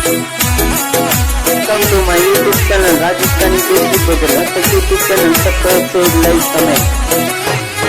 Welcome to my YouTube channel Rajasthani Basic Bhajan. Like YouTube channel, subscribe, share, like, comment.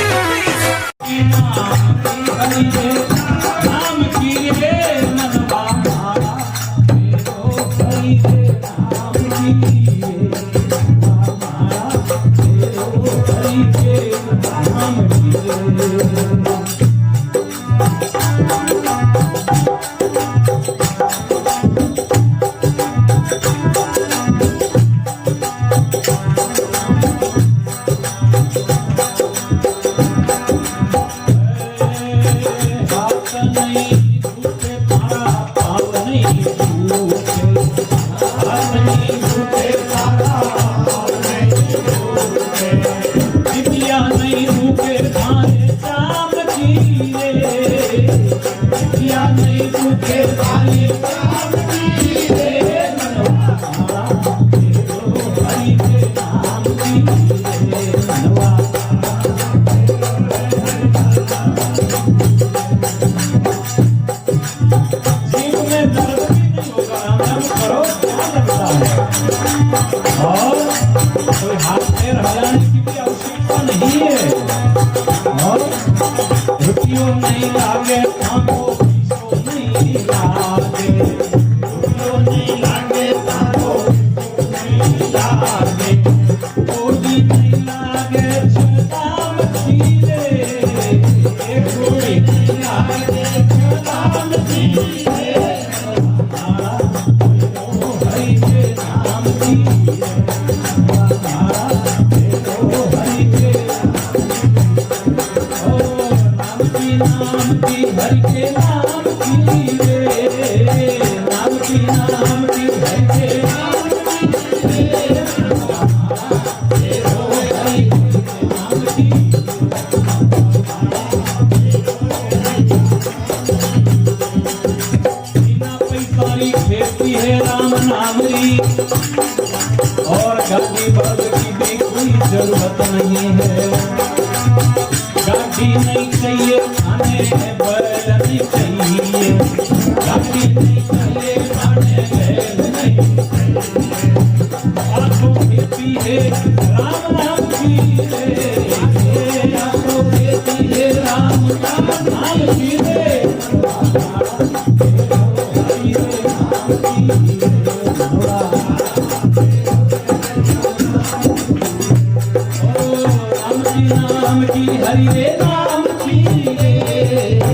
कोई हाथ पैर हिलाने की भी आवश्यकता नहीं है और रुपयों नहीं लागे आंखों पीछो नहीं लागे रुपयों नहीं लागे आंखों नहीं लागे कोडी नहीं लागे छदाम खीरे एक कोडी नहीं लागे छदाम खीरे हमारा हरि के नाम की हरि के नाम की रे नाम की हरि के नाम की रे हरि के नाम की बिना पैसारी खेती है राम नाम री और गाड़ी बल्द की भी कोई जरूरत नहीं है गाड़ी नहीं चाहिए खाने में बैल नहीं चाहिए गाड़ी नहीं चाहिए खाने में बैल नहीं आंखों खेती है राम नाम की रे आंखों खेती है राम नाम की रे हरि रे नाम की नाम की हरि रे नाम की रे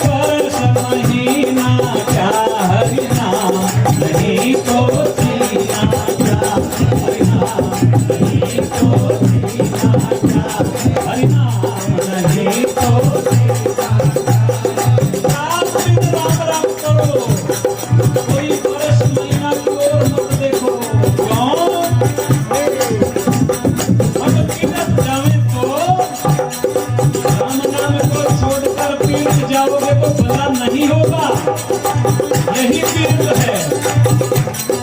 वर्ष महीना क्या हरि नाम नहीं तो जीना क्या हरि नाम नहीं तो जीना क्या हरि नाम नहीं तो रात दिन राम राम करो, कोई वर्ष महीना की ओर मत देखो। क्यों? अगर तीरथ जावे तो राम नाम को छोड़कर तीर्थ जाओगे तो भला नहीं होगा। यही तीर्थ है।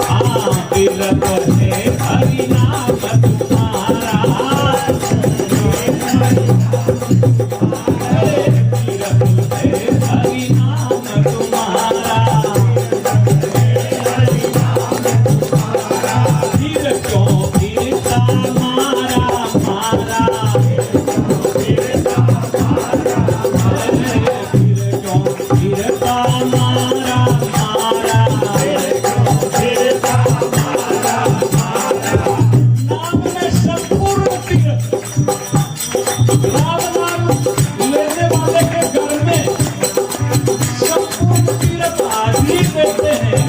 हाँ, तीर्थ है हरि नाम तुम्हारा। तीर्थ है हरि नाम तुम्हारा। तीर क्यों तीरता मारा मारा। तीर क्यों तीरता मारा मारा। नाम में संपूर्ण तीर्थ। राम नाम लेने वाले के घर में संपूर्ण तीर्थ आदि देते हैं,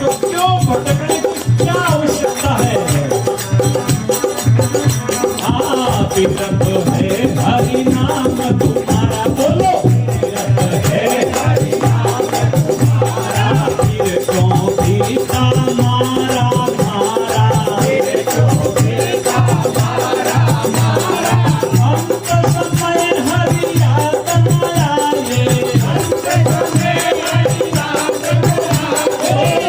तो क्यों भटकने की क्या आवश्यकता है। हाँ, तीर्थ है हरि नाम तुम्हारा। बोलो तीर्थ है हरि नाम तुम्हारा। तीर क्यों तीरता मारा मारा। अंत समय हरि याद न आए। अंत समय हरि याद न आए।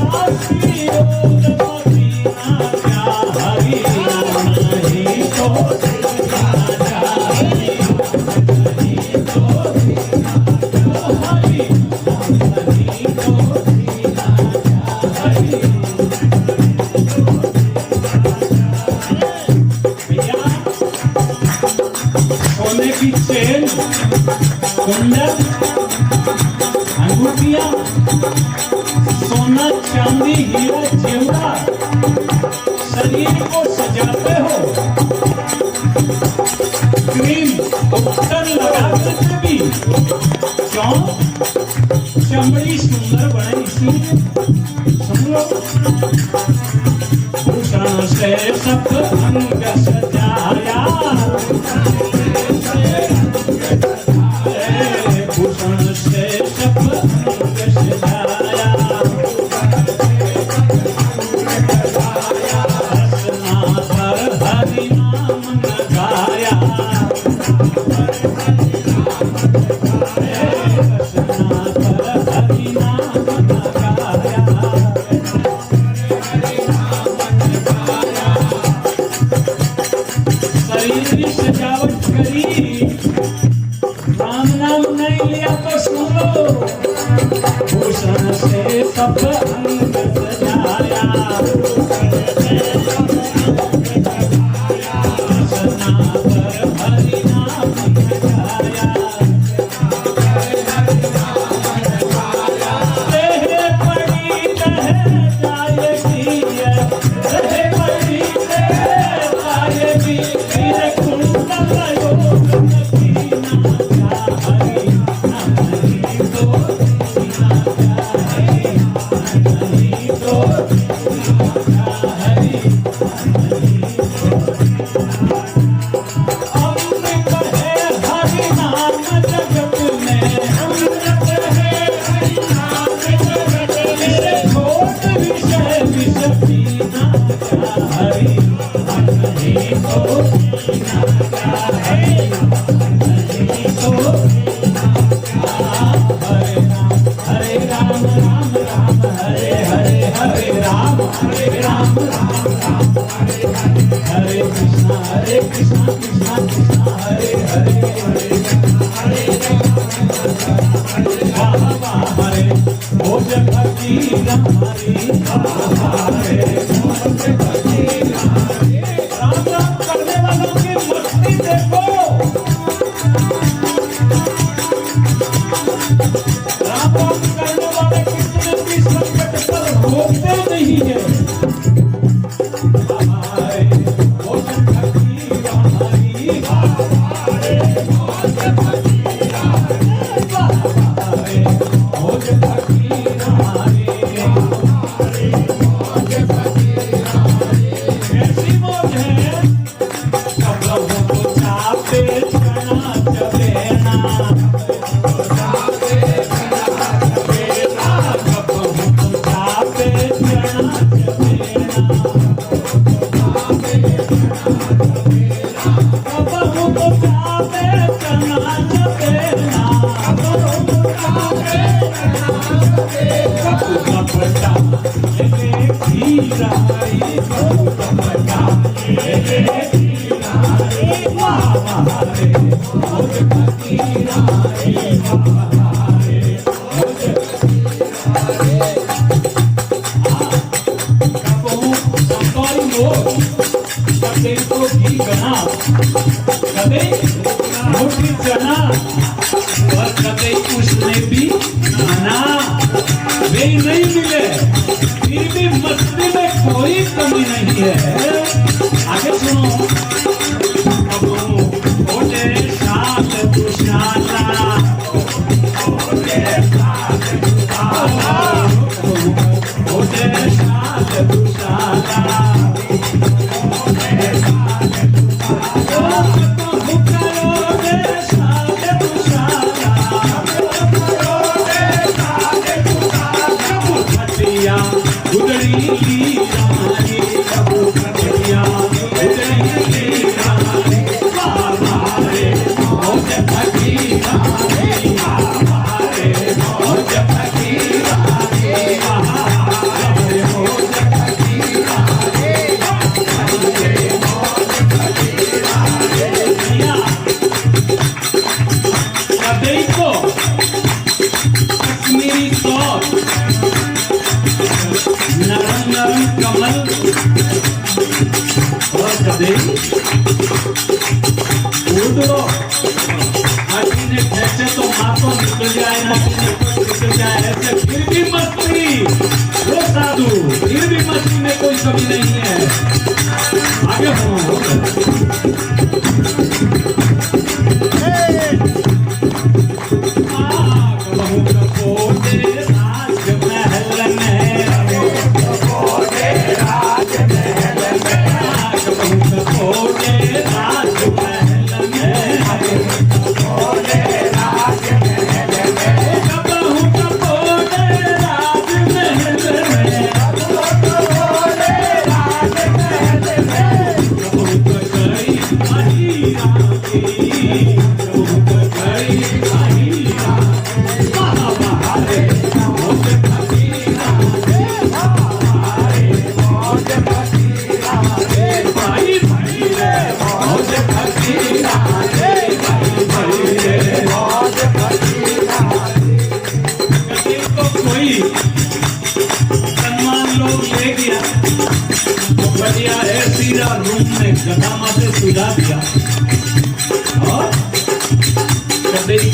काशी ओर मदीना क्या हरि नाम नहीं तो जीना क्या हरि नाम नहीं तो जीना क्या हरि नाम नहीं तो जीना क्या हरि। भैया, सोने की चेन, कुंडल, अंगूठियां, सोना चांदी हीरा जेवरात शरीर को सजाते हो। क्रीम उपटन लगा करके भी क्यों? चमड़ी सुंदर बने इसलिए। सुन लो, भूषण से सब अंग सजाया। भूषण से सब अंग सजाया। रसना पर हरि नाम न गाया। रसना पर हरि नाम न गाया। शरीर की सजावट करी, राम नाम नहीं लिया तो सुन लो। भूषण से सब अंग सजाया। रसना पर हरि नाम न गाया। देह पड़ी रह जाएगी, देह पड़ी रह जाएगी। तीर कुंडल योग मदीना क्या हरि नाम नहीं तो जीना क्या हरि नाम नहीं तो जीना क्या हरि नाम नहीं तो। अमृत है हरि नाम जगत में। अमृत है हरि नाम जगत में। छोट विषय विष पीना क्या हरि नाम नहीं तो जीना क्या हरि नाम नहीं तो जीना क्या। हरे राम राम राम हरे हरे, हरे राम राम राम हरे हरे। हरे कृष्णा कृष्णा कृष्णा हरे हरे, हरे हरे वाह वाह हरे। भोज भक्ति हमारी हरे, भोज भक्ति हमारी। राम राम करने वालों की मस्ती देखो। राम राम करने वाले किसी न किसी संकट पर रोकते नहीं है। उसने भी खाना वे नहीं मिले, फिर भी मस्ती में कोई कमी नहीं है। आगे सुनो, साथ दुशाला तो हाथों निकल जाए ना निकल जाए ऐसे फिर भी मस्ती, वो साधु फिर भी मस्ती में कोई कमी नहीं है। आगे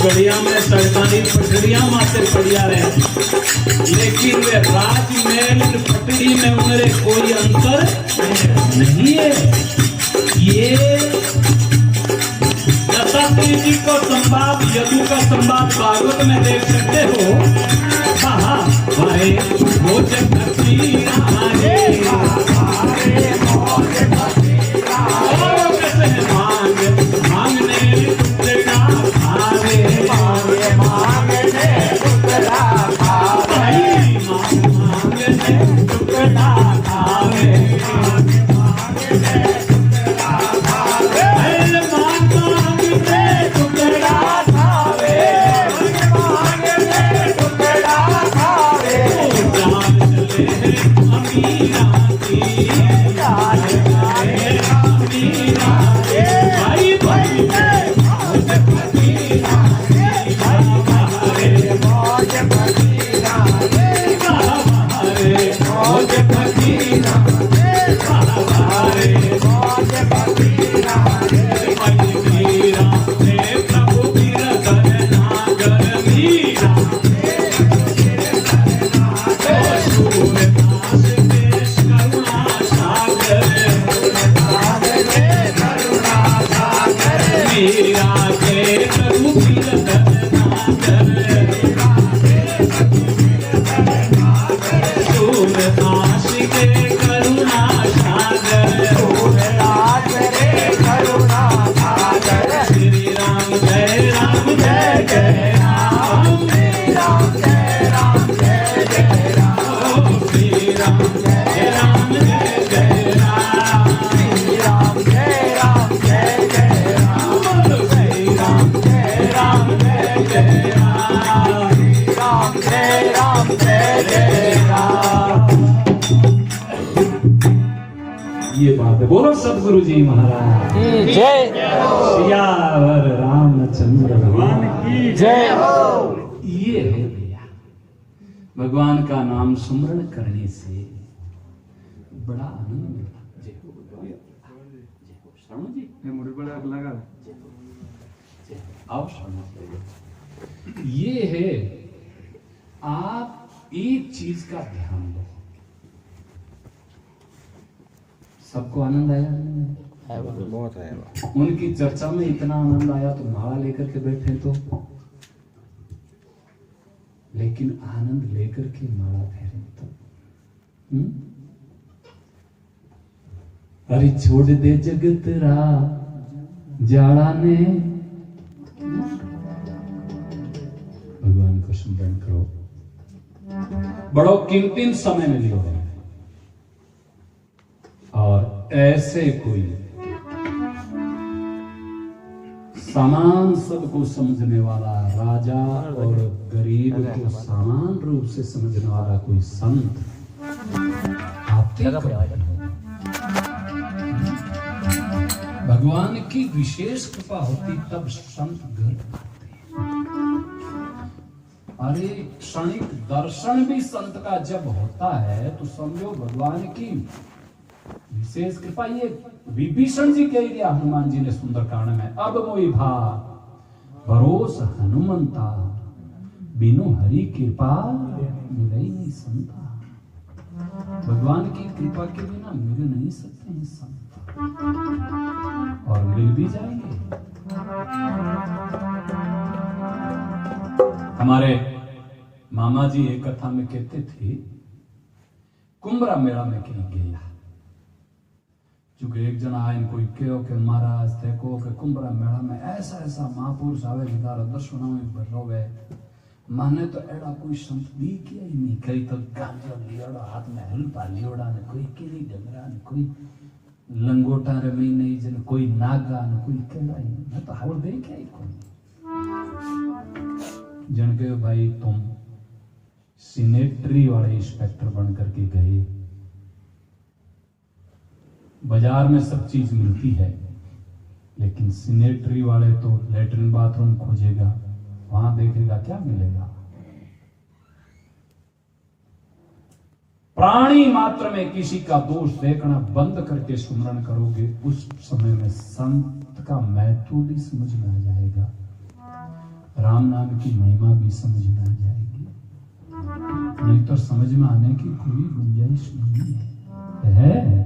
बढ़िया में सरकारी पटरियां माते बढ़िया रहे, लेकिन वे राजमहल पटरी में उन्हें कोई अंतर नहीं है। ये दत्तात्रेय जी को संवाद, यदु का संवाद भागवत में देख सकते हो। सूरदास के करुणा सागर, सूरदास रे ये बात है। बोलो सदगुरु जी महाराज की जय। सियावर रामचंद्र भगवान की जय। ये है भैया, भगवान का नाम सुमरण करने से बड़ा आनंद मिलता। जय हो भगवान, जय हो शरणु जी, आओ शरणु जी। ये है, आप एक चीज का ध्यान दो। सबको आनंद आया? बहुत आया। उनकी चर्चा में इतना आनंद आया तो माला लेकर के बैठे तो, लेकिन आनंद लेकर के माला फेरे तो अरे छोड़ दे जगत रा जाड़ा ने, भगवान को स्मरण करो। बड़ो कीमती समय में लियो है, और ऐसे कोई समान सबको समझने वाला राजा और गरीब को समान रूप से समझने वाला कोई संत आपके भगवान की विशेष कृपा होती तब संत घर आते हैं। अरे क्षणिक दर्शन भी संत का जब होता है तो समझो भगवान की विशेष कृपा। ये विभीषण जी कह दिया हनुमान जी ने सुंदरकांड में, अब मोई भा भरोस हनुमंता, बिनु हरि कृपा मिलई नहीं संता। भगवान की कृपा के बिना मिल नहीं सकते हैं संत, और मिल भी जाएंगे। हमारे मामा जी एक कथा में कहते थे, कुंभरा मेला में कहीं गया, चूंकि एक जना आयन कोई कहो के महाराज देखो के कुंभरा मेला में ऐसा ऐसा महापुरुष आवे दारा दर्शन में भरोवे, माने तो एड़ा कोई संत दी किया ही नहीं, कई तो गांजा लियोड़ा हाथ में हलपा लियोड़ा ने, कोई केरी डंगरा ने, कोई लंगोटा रे में नहीं जन, कोई नागा ने, कोई केड़ा ही नहीं। मैं तो हाउर दे क्या ही कोई जन के भाई तुम सिनेटरी वाले इंस्पेक्टर बन करके गए, बाजार में सब चीज मिलती है, लेकिन सिनेटरी वाले तो लेटरिन बाथरूम खोजेगा, वहां देखेगा क्या मिलेगा। प्राणी मात्र में किसी का दोष देखना बंद करके सुमरण करोगे, उस समय में संत का महत्व भी समझ में आ जाएगा, राम नाम की महिमा भी समझ में आ जाएगी। नहीं तो समझ में आने की कोई गुंजाइश नहीं है।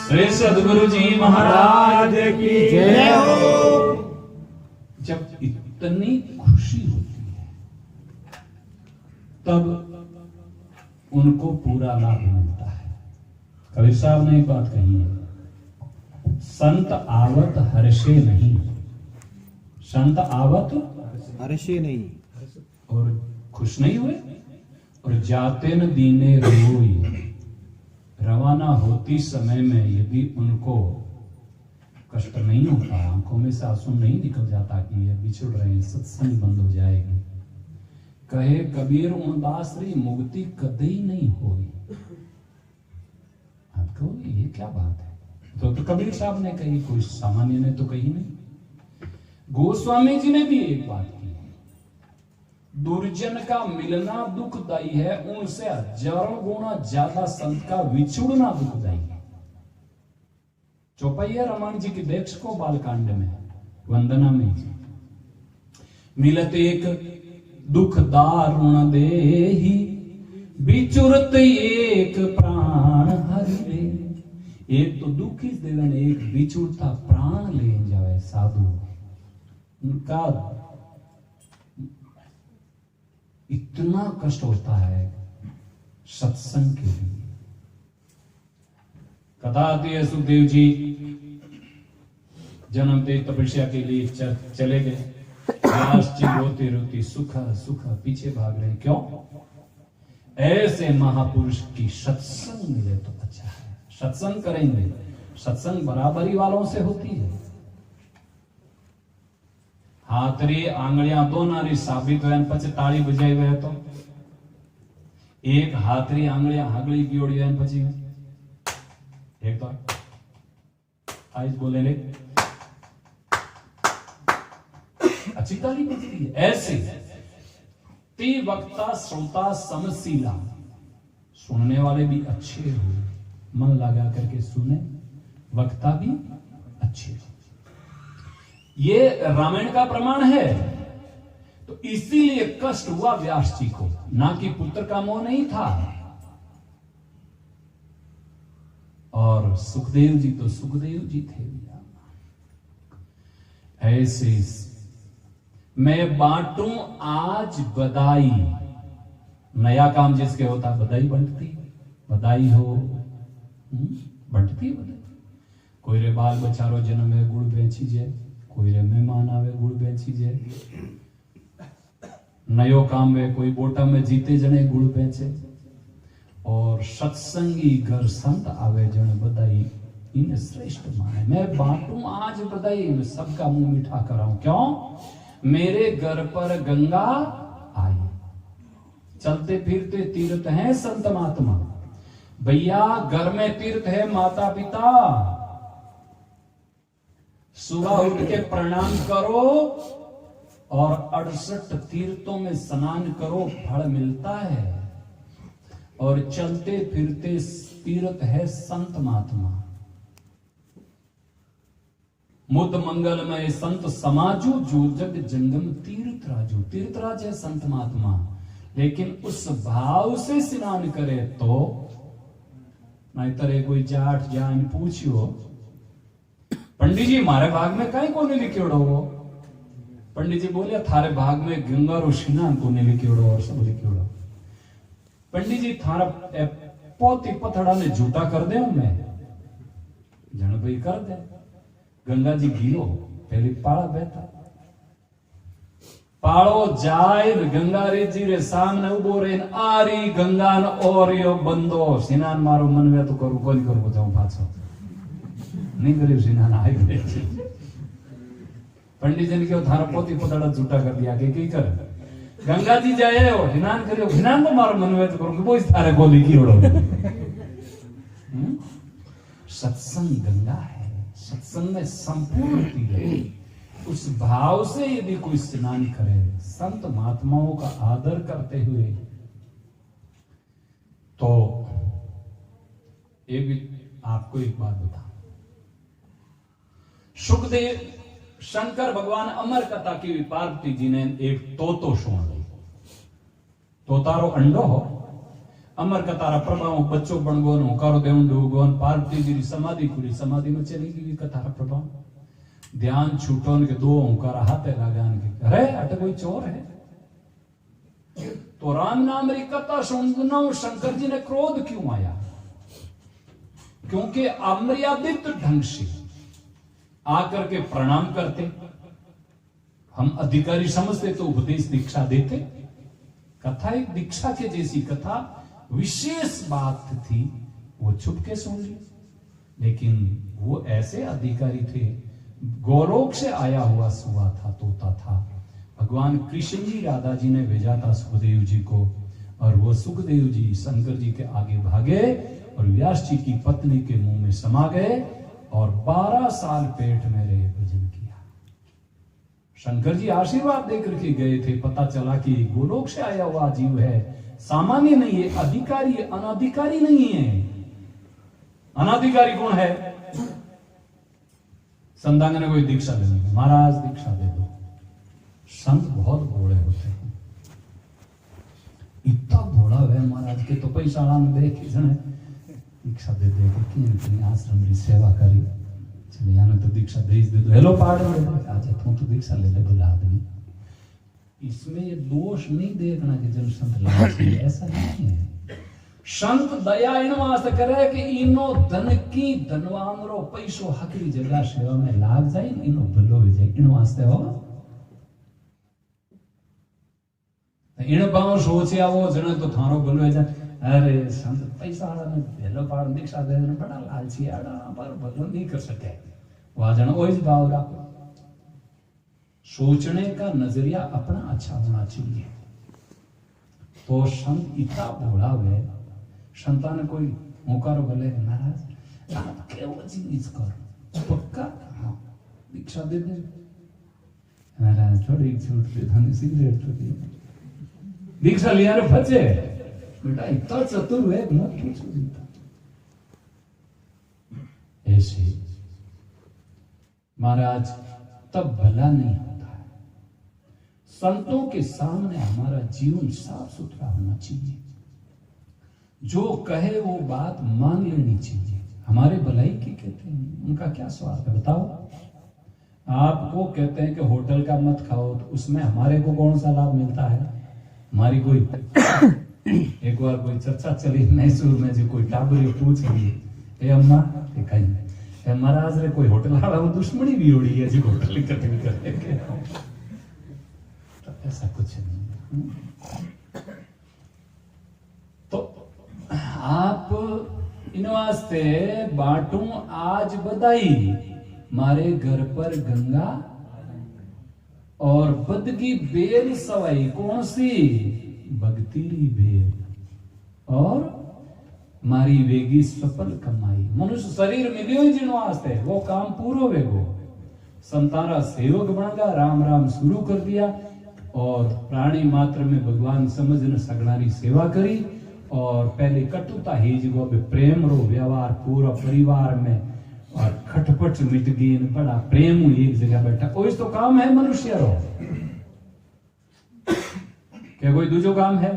श्री सद्गुरु जी महाराज की जय हो। जब इतनी खुशी होती है तब उनको पूरा लाभ मिलता है। कबीर साहब ने एक बात कही है, संत आवत हर्षे नहीं, संत आवत हर्षे नहीं, और खुश नहीं हुए, और जाते न दीने रोई। रवाना होती समय में यदि उनको कष्ट नहीं होता, आंखों में से आंसू नहीं निकल जाता कि ये बिछुड़ रहे हैं, सत्संग बंद हो जाएगी, कहे कबीर उनदासरी मुक्ति कदई नहीं होगी। आप कहोगे ये क्या बात है, तो कबीर साहब ने कही, कोई सामान्य ने तो कही नहीं। गोस्वामी जी ने भी एक बात की, दुर्जन का मिलना दुखदाई है, उनसे हजारों गुना ज्यादा संत का विछुड़ना दुखदाई है। चौपाइया रमन जी की देख को बालकांड में, वंदना में, मिलत एक दुख दारुण देहि, बिचुरत एक प्राण हरि ले। एक तो दुख इस देवन, एक बिछुड़ता प्राण ले जावे साधु। उनका इतना कष्ट होता है सत्संग के लिए। कथा आती है, सुखदेव जी जन्म दे तपस्या के लिए चले गए। व्यास जी रोते रोते सुख सुख पीछे भाग रहे। क्यों? ऐसे महापुरुष की सत्संग मिले तो अच्छा है। सत्संग करेंगे, सत्संग बराबरी वालों से होती है। हाथरी आंगलियां दो नारी साबित हुए, पछी ताली बजाई हुए तो एक हाथरी आंगलियां हगली गियोड़ी हुए, पछी एक तो आज बोले ले अच्छी ताली बजती है। ऐसे ती वक्ता श्रोता समशीला, सुनने वाले भी अच्छे हो, मन लगा करके सुने, वक्ता भी अच्छे हो। ये रामायण का प्रमाण है। तो इसीलिए कष्ट हुआ व्यास जी को, ना कि पुत्र का मोह नहीं था। और सुखदेव जी तो सुखदेव जी थे। ऐसे मैं बांटूं आज बधाई, नया काम जिसके होता बधाई बंटती, बधाई हो बंटती बधाई। कोई रे बाल बचारो जन्म है गुड़ बेची जाए, कोई रे मेहमान आवे गुड़ बेची जाए, नयो काम में कोई बोटा में जीते जने गुड़ बेचे, और सत्संगी घर संत आवे जने बधाई इन्हें श्रेष्ठ माने। मैं बांटूं आज बधाई, मैं सबका मुंह मीठा कराऊं। क्यों? मेरे घर पर गंगा आई, चलते फिरते तीर्थ हैं संत महात्मा। भैया घर में तीर्थ है माता पिता, सुबह उठ के प्रणाम करो और 68 तीर्थों में स्नान करो, फल मिलता है। और चलते फिरते तीर्थ है संत महात्मा। मुद मंगलमय संत समाजो जो जग जंगम तीर्थ राजो। तीर्थराज है संत महात्मा, लेकिन उस भाव से स्नान करे तो नहीं तरह कोई जाट जान पूछियो पंडित जी मारे भाग में कहीं कोने लिखियोड़ो हो। पंडित जी बोले थारे भाग में गंगा रो स्नान कोने लिखियोड़ो और सब लिखियोड़ो। पंडित जी थारा पोती पथड़ा ने झूठा कर दे मैं जन भाई कर दे। गंगा जी गिरो पहले पाड़ा बहता पाड़ो जाए गंगा रे जी रे सामने उबो रे आरी गंगा न और यो बंदो स्नान मारो मन में तो करू कोनी करू जाऊं पाछो नहीं करे स्नान आई गए। पंडित जी ने क्यों थारा पोती पतड़ा झूठा कर दिया कि की कर गंगा जी जाए हो स्नान करियो स्नान तो मारो मन में तो करू वो इस थारे गोली की ओड़ो। सत्संग गंगा है, सत्संग में संपूर्णता है। उस भाव से यदि कोई स्नान करे संत महात्माओं का आदर करते हुए तो ये भी आपको एक बात बता। सुखदेव शंकर भगवान अमर कथा की पार्वती जी ने एक तोतो सुन ली। तोतारो अंडो हो अमर कथारा प्रभाव बच्चों बन गो करो देवन पार्वती जी समाधि खुली समाधि में चली गई कथारा प्रभाव ध्यान छूटोन के दो ओंकार हाथे लगान के अरे अटे कोई चोर है। तो राम नाम री कथा सुनना शंकर जी ने क्रोध क्यों आया? क्योंकि अमर्यादित ढंग से आकर के प्रणाम करते, हम अधिकारी समझते तो उपदेश दीक्षा देते। कथा एक दीक्षा के जैसी कथा विशेष बात थी वो छुप के सुन ली, लेकिन वो ऐसे अधिकारी थे गौरोक से आया हुआ सुआ था तोता था। भगवान कृष्ण जी राधा जी ने भेजा था सुखदेव जी को और वो सुखदेव जी शंकर जी के आगे भागे और व्यास जी की पत्नी के मुंह में समा गए और 12 साल पेट में रहे भजन किया। शंकर जी आशीर्वाद देकर के गए थे। पता चला कि गोलोक से आया हुआ जीव है, सामान्य नहीं है, अधिकारी है, अनाधिकारी नहीं है। अनाधिकारी कौन है? संतांग ने कोई दीक्षा लेनी, महाराज दीक्षा दे दो। संत बहुत भोले होते हैं, इतना भोला है महाराज के तो पैसा में देख दीक्षा दे दे कि आश्रम की सेवा करी चले याने तो दीक्षा दे दो। हेलो पाड़ आज तू तो दीक्षा ले ले बोला आदमी। इसमें ये दोष नहीं देखना कि जब संत लालची, ऐसा नहीं है। संत दया इन वास्ते करे कि इनो धन की धनवान रो पैसो हकरी जगह सेवा में लाग जाए, इनो भलो हो जाए, इन वास्ते हो। इन बाव सोचे आवो जने तो थारो भलो हो जाए। अरे संत पैसा में भेलो पाड़ दीक्षा दे बड़ा लालची आड़ा पर भलो नहीं कर सके, वहां जन वही भाव रखो। सोचने का नजरिया अपना अच्छा होना चाहिए। तो संत इतना भोला है, संतान कोई होकर बोले महाराज आप केवो चीज करो पक्का हाँ दीक्षा दे दे महाराज थोड़ी छूट दे थाने सिगरेट तो दी दीक्षा लिया रे फचे बेटा इतना चतुर है मत पूछो। ऐसे महाराज तब भला नहीं होता है। संतों के सामने हमारा जीवन साफ सुथरा होना चाहिए। जो कहे वो बात मान लेनी चाहिए। हमारे भलाई की कहते हैं, उनका क्या स्वार्थ है बताओ। आपको कहते हैं कि होटल का मत खाओ, तो उसमें हमारे को कौन सा लाभ मिलता है? हमारी कोई एक बार कोई चर्चा चली मैसूर में, जो कोई टाबरी पूछ रही है अम्मा कहीं महाराज रे कोई होटल वाला वो दुश्मनी भी उड़ी है जो होटल कटिंग करके, तो ऐसा कुछ नहीं। तो आप इन वास्ते बांटू आज बधाई, मारे घर पर गंगा और बदगी बेल सवाई। कौन सी? भक्तिरी बेल और मारी वेगी सफल कमाई। मनुष्य शरीर मिलियो ही जिन वास्ते वो काम पूरो वेगो। संतारा सेवक बन गया, राम राम शुरू कर दिया और प्राणी मात्र में भगवान समझने सगणारी सेवा करी। और पहले कटुता ही जो प्रेम रो व्यवहार पूरा परिवार में और खटपट घबराहट मिट गई न बड़ा प्रेम हुई एक जगह बैठा। कोई तो काम है मनुष्य रो, क्या कोई दूजो काम है?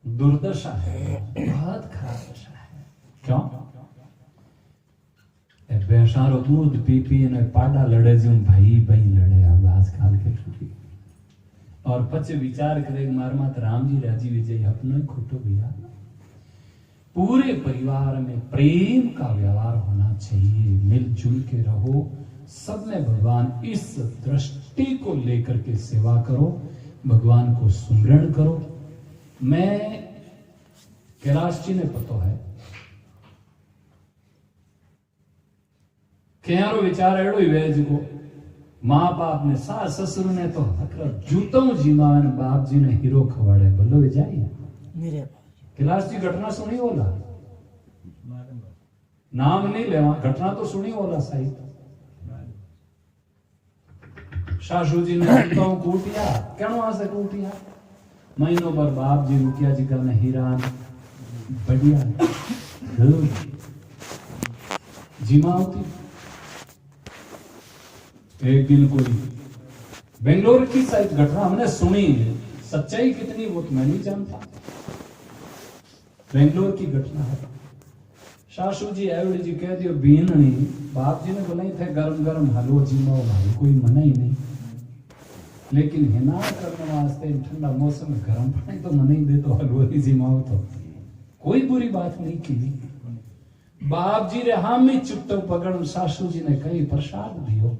दुर्दशा है, बहुत खराब दशा है। क्यों? भैंसारो दूध पी पी ने पाडा लड़े जो भाई भाई लड़े अब आजकल के छुट्टी और पचे विचार करे मार मात राम जी राजी विजय अपनो ही खोटो भैया। पूरे परिवार में प्रेम का व्यवहार होना चाहिए, मिलजुल के रहो, सब में भगवान, इस दृष्टि को लेकर के सेवा करो, भगवान को सुमरण करो। मैं कैलाश जी ने पता है क्यारो विचार एड़ो ही वे को माँ बाप ने सास ससुर ने तो हकरा जूतों जीमान बाप जी ने हीरो खवाड़े बोलो वे जाइए मेरे कैलाश जी घटना सुनी होला, नाम नहीं लेवा, घटना तो सुनी होला साहिब। सासू जी ने जूतों कूटिया, क्यों वास्ते कूटिया? महीनों भर बाप जी रुकिया जी का हीरान बढ़िया जीमा होती। एक दिन कोई बेंगलोर की शायद घटना हमने सुनी है, सच्चाई कितनी वो तो मैं नहीं जानता। बेंगलोर की घटना है, सासू जी एवड़ी जी कह दियो बीननी, बाप जी ने बोला थे गरम गरम हलवो जीमाओ भाई, कोई मना ही नहीं, लेकिन हिना करने वास्ते ठंडा मौसम में गर्म पानी तो मना ही दे तो हलवो ही जीमाओ तो कोई बुरी बात नहीं की। बाप जी रे हम ही चुपतो पकड़, सासू जी ने कही प्रसाद दियो,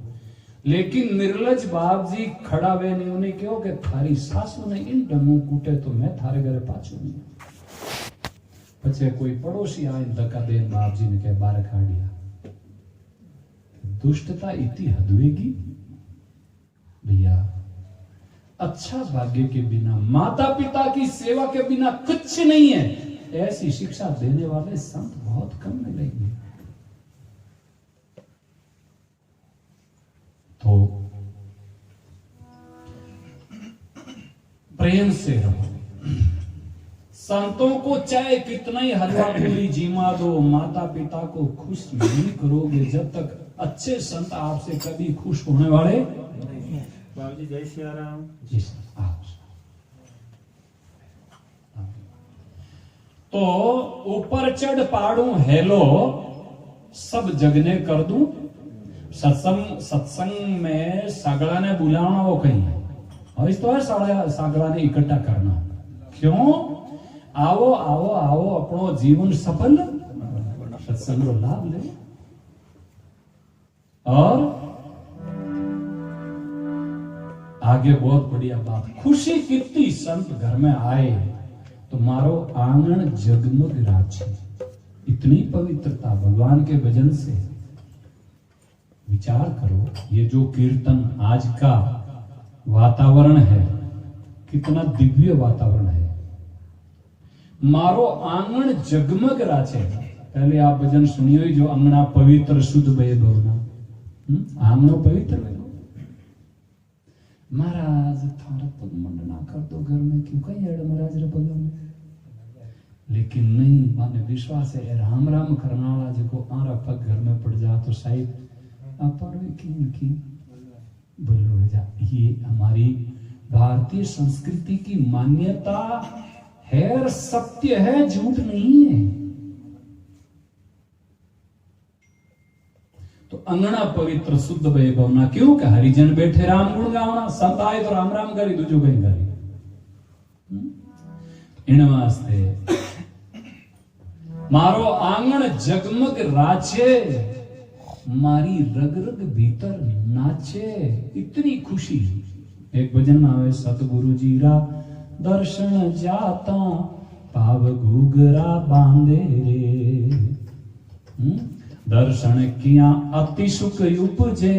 लेकिन निर्लज बाप जी खड़ा वे नहीं, उन्हें क्यों कि थारी सासू ने इन डमू कूटे तो मैं थारे घरे पाछू नहीं। पचे कोई पड़ोसी आए धक्का दे, बाप जी ने कह बार खाड़िया। दुष्टता इतनी हदवेगी भैया, अच्छा भाग्य के बिना, माता पिता की सेवा के बिना कुछ नहीं है, ऐसी शिक्षा देने वाले संत बहुत कम मिलेंगे। तो प्रेम से रहो, संतों को चाहे कितना ही हलवा पूरी जीमा दो, माता पिता को खुश नहीं करोगे जब तक अच्छे संत आपसे कभी खुश होने वाले। बाबूजी जय श्री राम। जी आप तो ऊपर चढ़ पाड़ू हेलो, सब जगने कर दूं, सत्संग में सागड़ा ने बुलाना वो कहीं और इस तो है सागड़ा ने इकट्ठा करना। क्यों? आओ आओ आओ, अपनो जीवन सफल सत्संग रो लाभ ले। और आगे बहुत बढ़िया बात, खुशी कितनी संत घर में आए तो मारो आंगन जगमग राचे, इतनी पवित्रता भगवान के भजन से। विचार करो, ये जो कीर्तन आज का वातावरण है कितना दिव्य वातावरण है। मारो आंगन जगमग राचे, पहले आप भजन सुनियो जो अंगना पवित्र शुद्ध भय भवना, आंगनो पवित्र भय। महाराज थारा पग मंडना कर दो घर में, क्यों कहीं अड़ महाराज रे पग में, लेकिन नहीं, माने विश्वास है राम राम करना वाला जो आरा पग घर में पड़ जा तो शायद की बोलो जा। ये हमारी भारतीय संस्कृति की मान्यता है और सत्य है, झूठ नहीं है। तो अंगना पवित्र शुद्ध भय भवना, क्यों कि हरिजन बैठे राम गुण गावना, संत आए तो राम राम करी, दूजो कहीं करी। इन वास्ते मारो आंगन जगमग राचे, मारी रग रग भीतर नाचे, इतनी खुशी। एक भजन में आवे, सतगुरु जीरा दर्शन जाता पाव घूगरा बांधे रे, दर्शन किया अति सुख उपजे,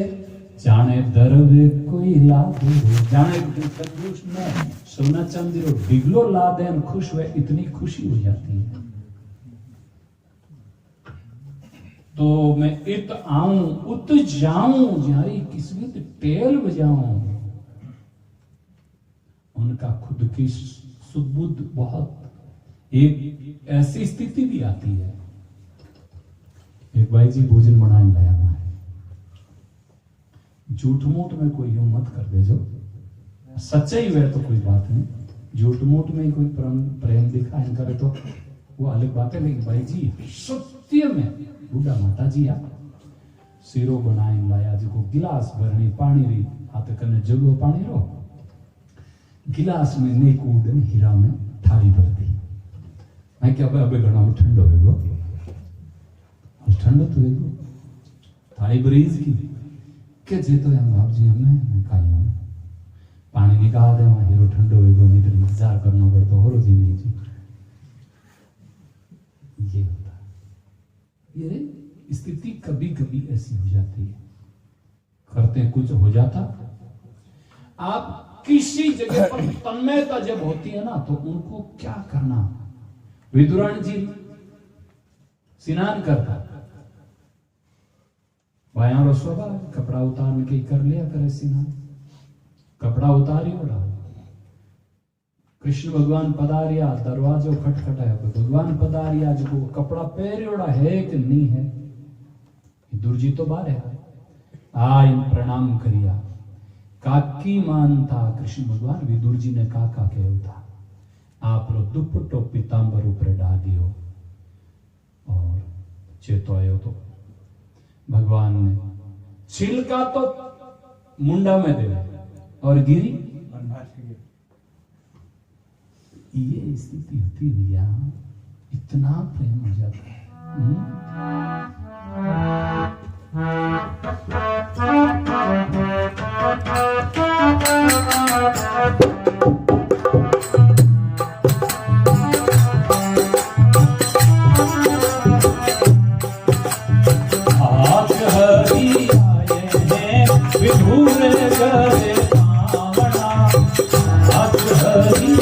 जाने दरवे कोई लादे, जाने कंजूस में सोना चांदी रो डिगलो लादे खुश हुए, इतनी खुशी हो जाती है। तो मैं इत आऊं उत जाऊं, जारी किस्मत टेल बजाऊं। उनका खुद की सुबुद्ध बहुत, एक ऐसी स्थिति भी आती है, एक भाई जी भोजन बनाने लाया है, झूठ मूठ में कोई यूं मत कर दे, जो सच्चाई हुए तो कोई बात नहीं, झूठ मूठ में कोई प्रेम दिखाए करे तो वो अलग बात है। लेकिन भाई जी सत्य में बूढ़ा माता जी आ सीरो बनाए लाया, जो गिलास भरनी पानी री हाथ कने जगो पानी रो, गिलास में ने कूडन हीरा में थाली भर दी। मैं क्या अबे घना ठंडो हो ठंडो तो देखो थाली ब्रीज की के जे तो हम बाप जी हमें काई हमें पानी निकाल दे, वहां हीरो ठंडो हो गो, नहीं तो इंतजार करना पड़ता हो जिंदगी जी। ये होता है, ये स्थिति कभी कभी ऐसी हो जाती है, करते कुछ हो जाता। आप किसी जगह पर तन्मयता जब होती है ना, तो उनको क्या करना, विदुरानी जी स्नान करता, बाया रो स्वभाव कपड़ा उतारने के कर लिया करे स्नान, कपड़ा उतारी उड़ा, कृष्ण भगवान पधारिया, दरवाजो खटखटाया, भगवान पधारिया, जो कपड़ा पहरियोड़ा है कि नहीं है, दुर्जी तो बाहर है, आय प्रणाम करिया, काकी मानता कृष्ण भगवान विदुर जी ने काका कहू था, आप रो दुपट्टो पीतांबर ऊपर डाल दियो, और चेतो आयो तो भगवान ने छिलका तो मुंडा में दे और गिरी, ये स्थिति होती भैया, इतना प्रेम हो जाता है। आज हरि आए हैं विधुर गए पावना, आज हरि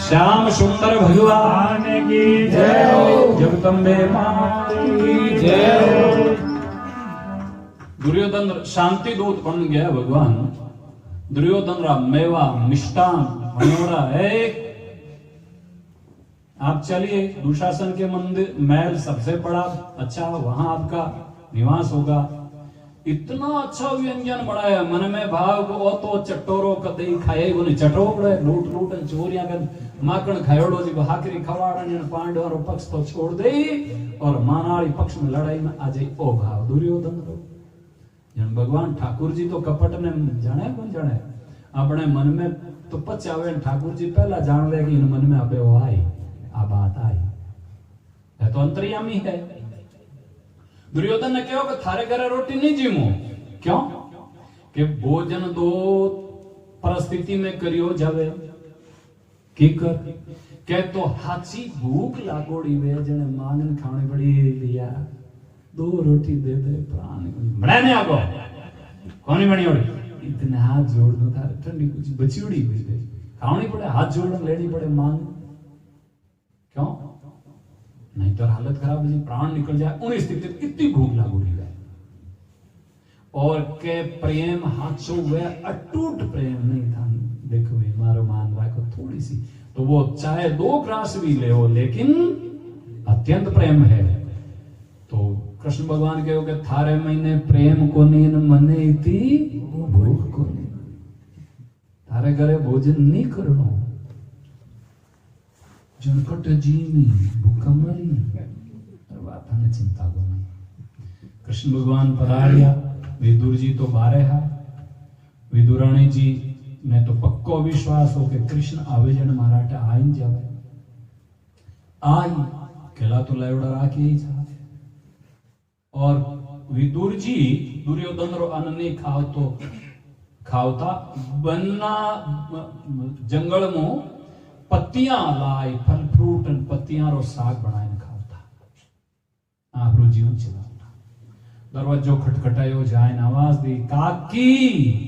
श्याम सुंदर भगवान की जय हो, जगदम्बे मात की जय हो। दुर्योधन शांति दूत बन गया भगवान। दुर्योधन रा मेवा मिष्टान मनोरा है। आप चलिए दुशासन के मंदिर महल सबसे बड़ा अच्छा, वहां आपका निवास होगा। इतना अच्छा व्यंजन बनाया, मन में भाव को तो चटोरो कदई खाए गुने चटोरे लूट लूट चोरियां कर माखण खायोड़ो जी हाकरी खवाड़न पांडव रो पक्ष तो छोड़ दे और मानाड़ी पक्ष में लड़ाई में आ जाए ओ भाव दुर्योधन रो। जन भगवान ठाकुर जी तो कपट ने जाने कौन जाने, अपने मन में तो पचावे ठाकुर जी पहला जान ले कि इन मन में अबे वो आई आ बात आई है तो अंतर्यामी है। दुर्योधन ने कहो कि थारे घरे रोटी नहीं जीमो, क्यों कि भोजन दो परिस्थिति में करियो जावे की कर के तो हाची भूख लागोड़ी वे जने मांगन खाने बड़ी लिया दो रोटी दे दे प्राण बनाने आगो कोनी बनी ओड़ी इतने हाथ जोड़ दो थारे ठंडी कुछ बचीड़ी हुई दे खानी पड़े हाथ जोड़न लेनी पड़े मांग, क्यों नहीं तो हालत खराब है, प्राण निकल जाए। उन स्थिति में इतनी भूख लागोड़ी है और के प्रेम हाथों वे अटूट प्रेम नहीं था। देखो भाई मारो मान रखो थोड़ी सी तो वो चाहे 2 ग्रास भी ले हो लेकिन अत्यंत प्रेम है। तो कृष्ण भगवान कहो कि थारे महीने प्रेम को नीन मने इति भूख को नहीं, थारे घरे भोजन नहीं करनो जनकट जीनी भूखा मरी बात हमें चिंता को नहीं। कृष्ण भगवान पधारिया, विदुर जी तो बारे है। विदुराणी जी ने तो पक्को विश्वास हो कि कृष्ण आवे जन मराठे आइन जावे आई केला तो लायोड़ा राखी ही जा। और विदुर जी दुर्योधन रो अन्न नहीं खावता बनना जंगल में पत्तियां लाई फल फ्रूट और पत्तियां रो साग बनाए खावता। आप रो जीवन चलाता। दरवाजो खटखटायो जाए आवाज दी काकी।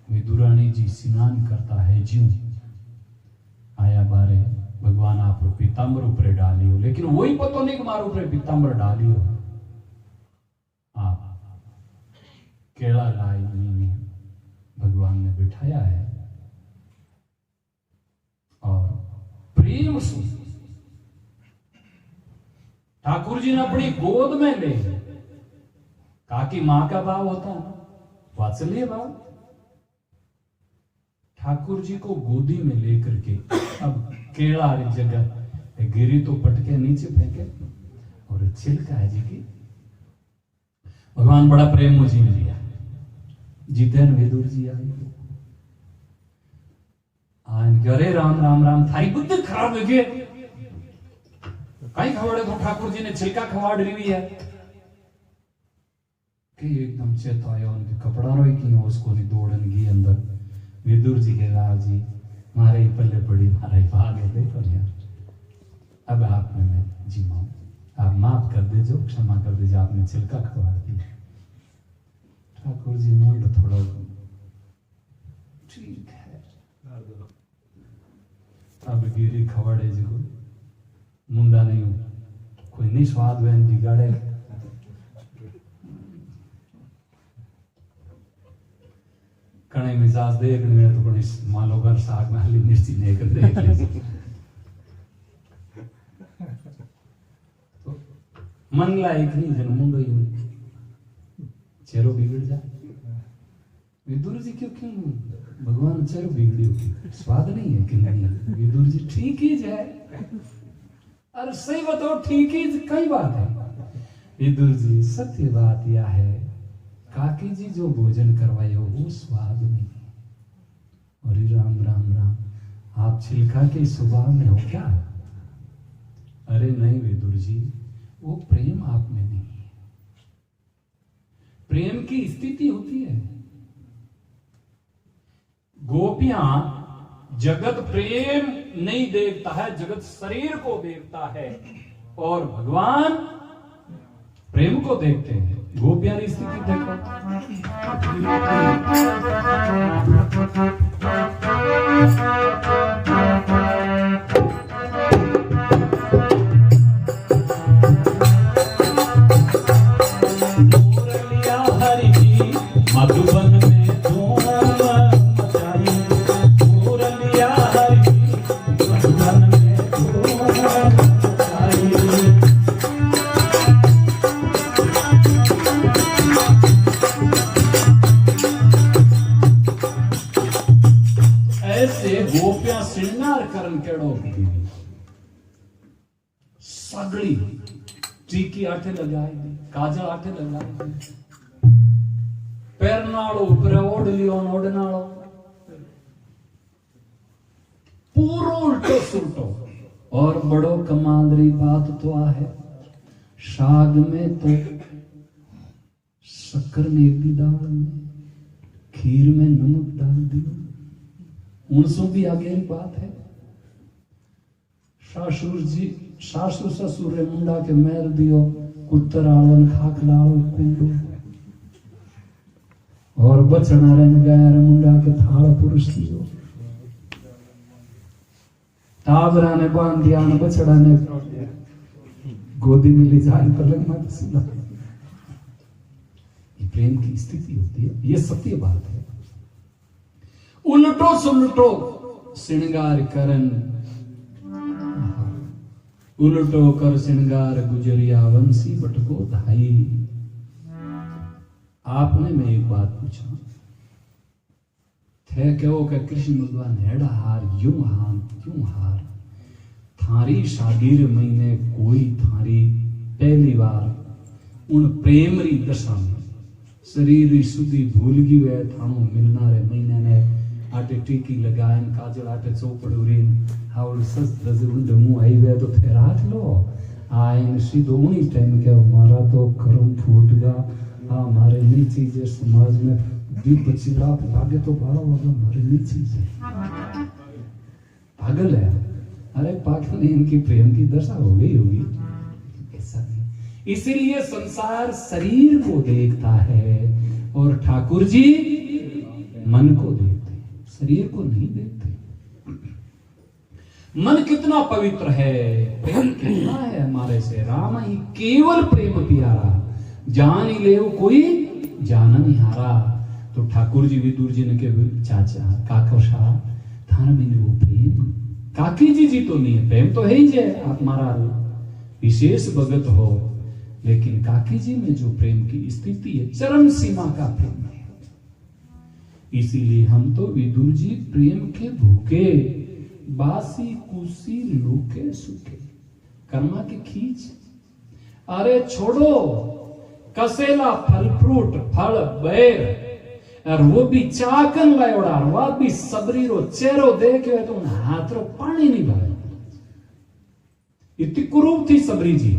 विदुरानी जी स्नान करता है जीव आया बारे भगवान आप रो पीताम्बर ऊपर डालियो, लेकिन वही पतो नहीं कि मारो ऊपर पीताम्बर डालियो। आप केला लाई नहीं भगवान ने बिठाया है और प्रेम से ठाकुर जी ने अपनी गोद में ले। काकी मां का भाव होता है, वात्सल्य भाव। ठाकुर जी को गोदी में लेकर के अब केला जगह गिरी तो पटके नीचे फेंके और छिलका है जी की भगवान बड़ा प्रेम मुझे लिया। जितेन विदुर जी आए अरे राम राम राम थारी बुद्धि खराब लगे कहीं खवाड़े तो ठाकुर जी ने छिलका खवाड़ रही है कि एकदम चेताया उनके कपड़ा रोई की उसको नहीं दौड़न गई अंदर। विदुर जी के राव जी मारे ही पल्ले पड़ी मारा ही भाग है देखो यार अब आप में मैं जी माऊं आप माफ कर दे जो क्षमा कर दीजिए आपने छिलका खवाड़ दिया। ठाकुर जी मुंड थोड़ा ठीक है अब गिरी खवाड़े जी को मुंडा नहीं कोई नहीं स्वाद वैन बिगाड़े। कणे मिजाज देखने में तो कोई मालो घर साग में हली मिर्ची नहीं कर देख लीजिए तो मन लायक नहीं जन मुंडो ही चेहरो बिगड़ जाए विदुर जी क्यों भगवान चेहरो बिगड़ी स्वाद नहीं है कि नहीं विदुर जी ठीक ही है अरे सही बताओ ठीक ही कई बात है विदुर जी सत्य बात यह है काकी जी जो भोजन करवाए हो वो स्वाद नहीं है अरे राम राम राम आप छिलका के स्वभाव में हो क्या अरे नहीं विदुर जी वो प्रेम आप में नहीं है प्रेम की स्थिति होती है गोपियां जगत प्रेम नहीं देखता है जगत शरीर को देखता है और भगवान प्रेम को देखते हैं गोपियां की स्थिति देखो मुरलिया हरि की मधुबन में धूम मचाई मुरलिया हरि की मधुबन में धूम मचाई ऐसे गोपियां श्रृंगार करन केड़ो सगड़ी टीकी आठे लगाई दी काजल आठे लगाई दी पैरनाड़ो ऊपर ओढ़ लियो ओढ़नाड़ो पूरो उल्टो सुल्टो और बड़ो कमाल री बात तो आ है शाग में तो शक्कर ने दी डाल में खीर में नमक डाल दियो उनसों भी आगे की बात है सासुर ससुर रे मुंडा के मैल दियो कुत्तर आवन खाक लाओ कुंडो और बचना रे गाय रे मुंडा के थाल पुरुष दियो ताबरा ने बांध दिया न बछड़ा ने गोदी में ले जाए पर लगना सीधा ये प्रेम की स्थिति होती है ये सत्य बात है उल्टो सुलटो श्रृंगार करन उल्टो कर श्रृंगार गुजरिया वंशी बटको धाई आपने मैं एक बात पूछा थे कहो कि कृष्ण भगवान हेड़ा हार यूं हार क्यों हार थारी शादीर महीने कोई थारी पहली बार उन प्रेम री दशा में शरीर री सुधी भूल गई है थानो मिलना रे महीने ने आटे टीकी लगाएन काजल आटे चौपड़ उरीन हाउल सस दज उंड मुंह आई वे तो फिर हाथ लो आइन सीधो उन्हीं टाइम के हमारा तो कर्म फूट गया हाँ हमारे नहीं चीजें समाज में दीप चिड़ा लागे तो 12 बजे हमारे नहीं चीजें पागल है अरे पागल इनकी प्रेम की दशा हो गई होगी ऐसा नहीं इसीलिए संसार शरीर को देखता है और ठाकुर जी मन को देखते शरीर को नहीं देखते मन कितना पवित्र है प्रेम कितना है हमारे से राम ही केवल प्रेम प्यारा जान ही ले कोई जाना नहीं हारा तो ठाकुर जी विदुर जी ने के चाचा काकोशा थाना में वो प्रेम काकी जी तो नहीं है प्रेम तो है ही जे आप हमारा विशेष भगत हो लेकिन काकी जी में जो प्रेम की स्थिति है चरम सीमा का प्रेम है इसीलिए हम तो विदुर जी प्रेम के भूखे बासी कुसी लूके सूखे कर्मा की खींच अरे छोड़ो कसेला फल फ्रूट फल बैर और वो भी चाकन लायोड़ा वो भी सबरी रो चेहरो देखे तो उन हाथ रो पानी नहीं भाई इतनी कुरूप थी सबरी जी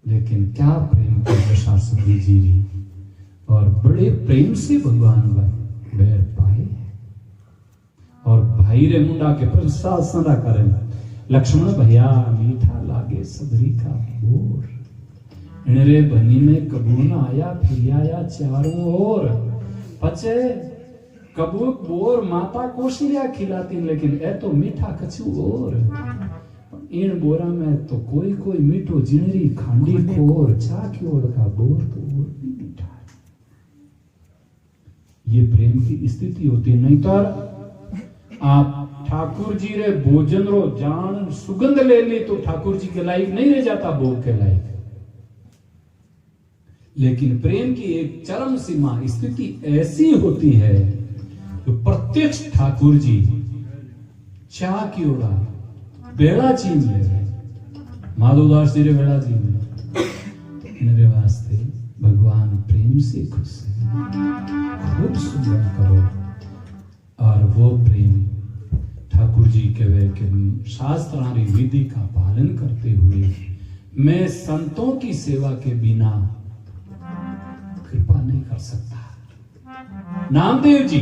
लेकिन क्या प्रेम की दशा सबरी जी ने और बड़े प्रेम से भगवान बैर पाए और भाई रे मुंडा के प्रशासन करें लक्ष्मण भैया मीठा लागे सबरी का बोर रे बनी में कबून आया फिर आया चारों ओर पचे कबूत बोर माता कोशिलिया खिलाती लेकिन ए तो मीठा कछु और इन बोरा में तो कोई कोई मीठो जिनरी खांडी खोर चा की ओर का बोर तो और भी मीठा ये प्रेम की स्थिति होती है। नहीं तो आप ठाकुर जी रे भोजन रो जान सुगंध ले ली तो ठाकुर जी के लायक नहीं रह जाता, भोग के लायक। लेकिन प्रेम की एक चरम सीमा स्थिति ऐसी होती है तो प्रत्यक्ष ठाकुर जी चाह की ओरा बेड़ा चीन ले रहे, माधोदास जी रे बेड़ा चीन ले, तो मेरे वास्ते भगवान प्रेम से खुश है। खूब सुंदर करो। और वो प्रेम ठाकुर जी के वे के शास्त्रारी विधि का पालन करते हुए मैं संतों की सेवा के बिना कृपा नहीं कर सकता। नामदेव जी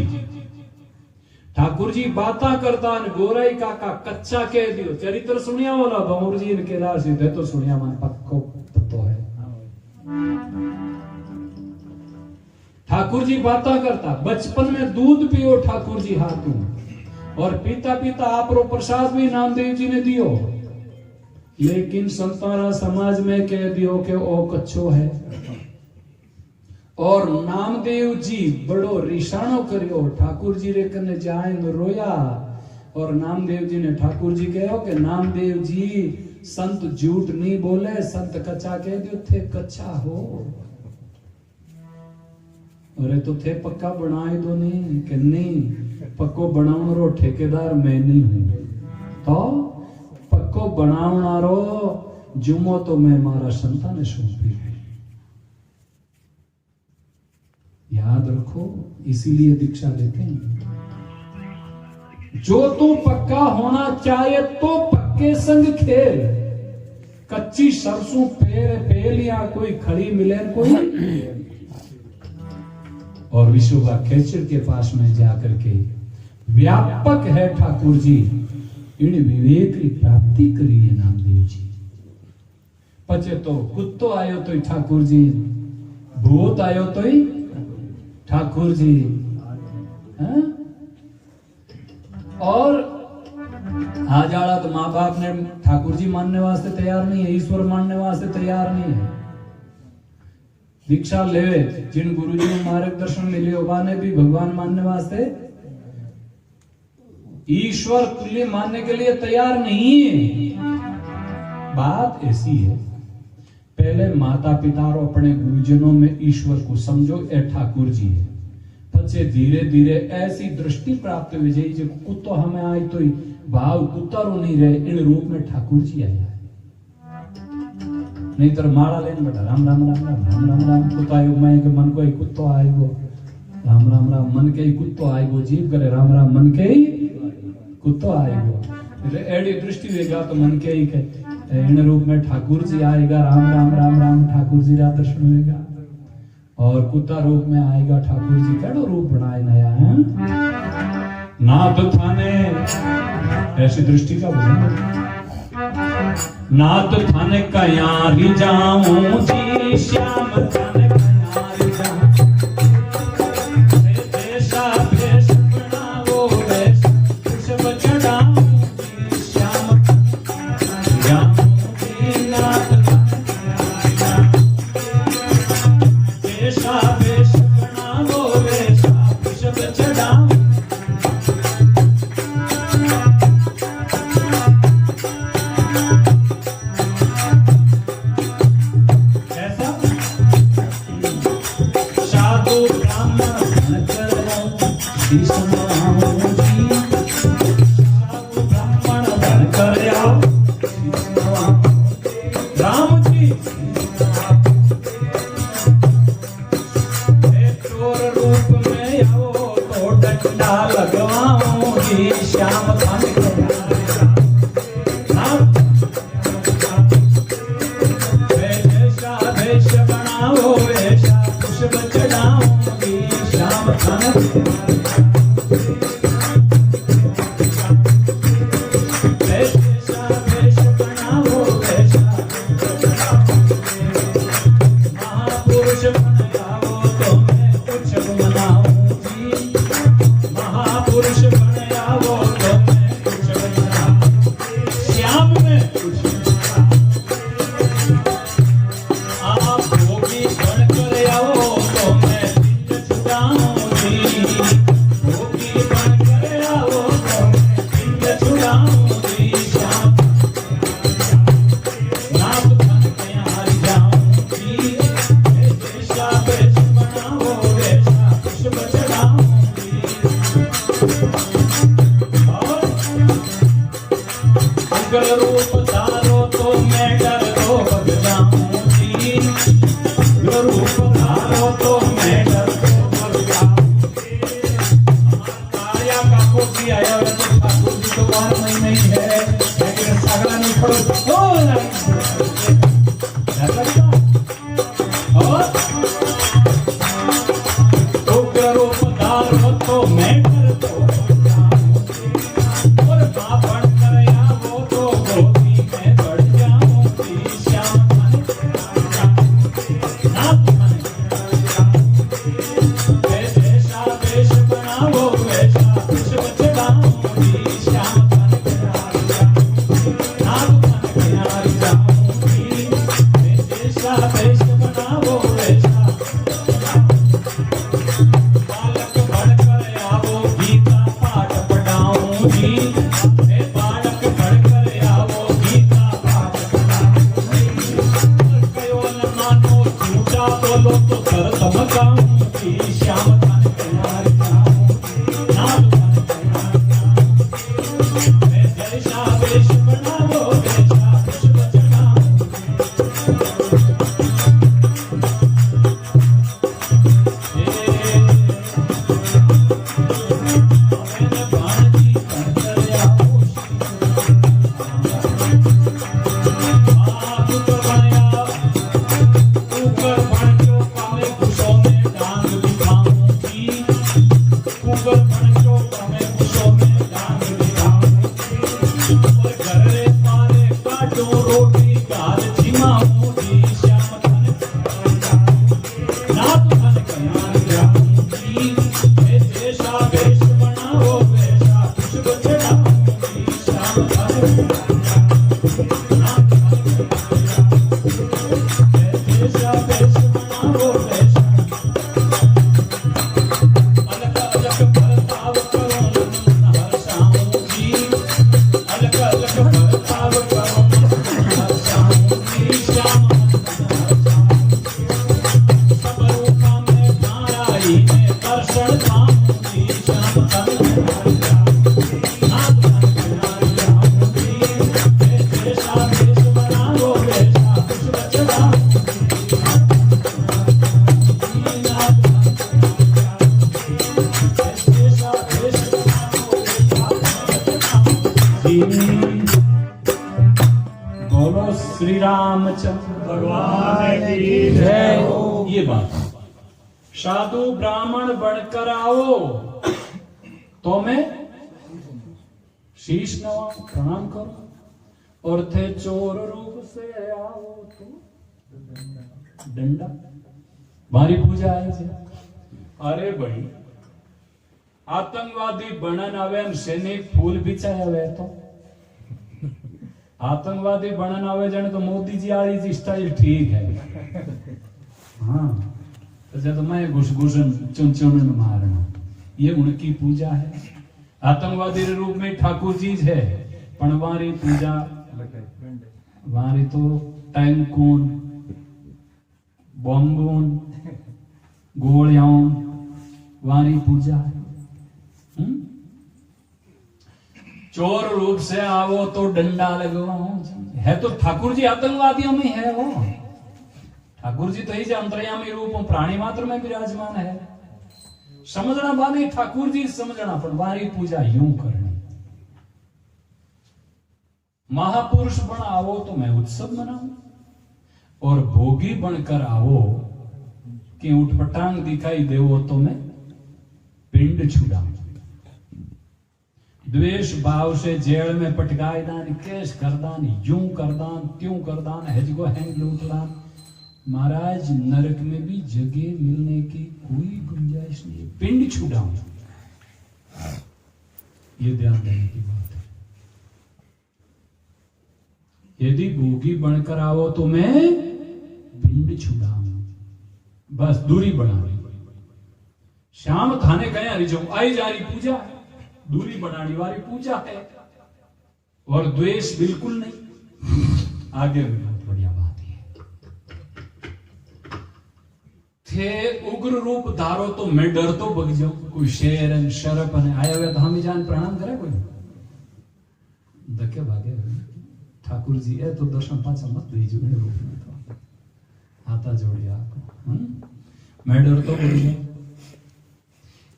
ठाकुर जी बाता करता गोराई काका कच्चा कह दियो, चरित्र सुनिया वाला भंवर जी इनके लाल सीधे तो सुनिया मन पक्को तो है। ठाकुर जी बाता करता, बचपन में दूध पियो ठाकुर जी हाथों, और पीता पीता आप रो प्रसाद भी नामदेव जी ने दियो, लेकिन संतारा समाज में कह दियो कि ओ कच्चो है। और नामदेव जी बड़ो रिसाणो करियो, ठाकुर जी रे कने जाए न रोया, और नामदेव जी ने ठाकुर जी कहो कि नामदेव जी संत झूठ नहीं बोले, संत कच्चा कह दियो थे कच्चा हो, अरे तो थे पक्का बनाए दो नहीं कि नहीं पक्को बनावन रो ठेकेदार मैं नहीं हूं, तो पक्को बनावना रो जुमो तो मैं मारा संता ने सौंपी है। याद रखो, इसीलिए दीक्षा लेते हैं। जो तू पक्का होना चाहे तो पक्के संग खेल, कच्ची सरसों पेल या कोई खड़ी मिले कोई। और विश्वभा खेचर के पास में जाकर के व्यापक है ठाकुर जी, इन विवेक की प्राप्ति करिए नामदेव जी। पचे तो कुत्तो आयो तो ठाकुर जी, भूत आयो तो ही ठाकुर जी, है? और आज आला तो माँ बाप ने ठाकुर जी मानने वास्ते तैयार नहीं है, ईश्वर मानने वास्ते तैयार नहीं है। दीक्षा लेवे जिन गुरु जी ने मार्गदर्शन मिले ने भी भगवान मानने वास्ते, ईश्वर तुल्य मानने के लिए तैयार नहीं है। बात ऐसी है, पहले माता पिता और अपने गुरुजनों में ईश्वर को समझो, ए ठाकुर जी है। पचे धीरे धीरे ऐसी दृष्टि प्राप्त हो जाए जो कुत्तो हमें आई तो भाव कुत्ता रो नहीं रहे, इन रूप में ठाकुर जी आया है। नहीं तो माड़ा लेन बेटा राम राम राम राम राम राम राम कुत्ता आयो, मैं के मन को ही कुत्तो आएगो, राम राम राम मन के ही कुत्तो आएगो, जीव करे राम राम मन के ही कुत्तो आएगो। एडी दृष्टि होगा तो मन के ही इन रूप में ठाकुर जी आएगा, राम राम राम राम ठाकुर जी का दर्शन होगा। और कुत्ता रूप में आएगा ठाकुर जी, केड़ो रूप बनाए नया है नाथ थाने, ऐसी दृष्टि का भजन। नाथ थाने कयारी जाऊं जी, श्याम थाने कयारी जाऊं, देशा भेष बनावो रे पुष्प चढ़ाऊं जी, श्याम जाऊं जी, नाथ थाने जाऊं, देशा भेष बनावो रे पुष्प चढ़ाऊं। आप भोगी बन कर आओ तो मैं छुटाऊं जी। तुम्हारा में नहीं है, लेकिन सगड़ा नहीं पड़ो ओ और तो करो पदार हो तो मैं कर दो और बापन कर या वो तो गोदी में बढ़ जाऊंगी श्याम बोलो श्री रामचंद्र भगवान की जय। ये बात साधु ब्राह्मण बनकर आओ तो मैं शीश नवाऊं प्रणाम करो और थे चोर रूप से आओ तो डंडा मारी पूजा आई थी। अरे भाई आतंकवादी बनन आवे ने सैनिक फूल बिछाया हुए तो आतंकवादी बनन आवे जने तो मोदी जी वाली जी स्टाइल ठीक है। हाँ तो जब मैं घुस-घुसन चुन-चुन मारना ये उनकी पूजा है। आतंकवादी के रूप में ठाकुर जी है पण वारी पूजा वारी तो टैंकून बॉम्बून गोलियां वारी पूजा है। चोर रूप से आओ तो डंडा लगवाओ है तो ठाकुर जी आतंकवादियों में है वो ठाकुर जी तो ही अंतर्यामी रूप प्राणी मात्र में विराजमान है। समझना बानी ठाकुर जी समझना पर वारी पूजा यूं करनी। महापुरुष बन आओ तो मैं उत्सव मनाऊं और भोगी बनकर आओ कि उठपटांग दिखाई देवो तो मैं पिंड छुड़ाऊं। द्वेष भाव से जेल में पटकाए दान केस करदान यूं करदान त्यों करदान हेजगो हैंग लूटदान। महाराज नरक में भी जगह मिलने की कोई गुंजाइश नहीं। पिंड छुड़ाऊं ये ध्यान देने की बात है। यदि भोगी बनकर आओ तो मैं पिंड छुड़ाऊं बस दूरी बना ली। श्याम थाने गया रिजो आई जा रही पूजा है दूरी बनाने वाली पूजा है और द्वेष बिल्कुल नहीं। आगे भी बहुत बढ़िया बात है। थे उग्र रूप धारो तो मैं डर तो बग जाऊं। कोई शेर शरप आया हुआ तो हम ही जान प्रणाम करे कोई धक्के भागे ठाकुर जी है तो दर्शन पाचा मत दीजिए रूप में तो हाथा जोड़िए आपको मैं डर तो बग जाऊं।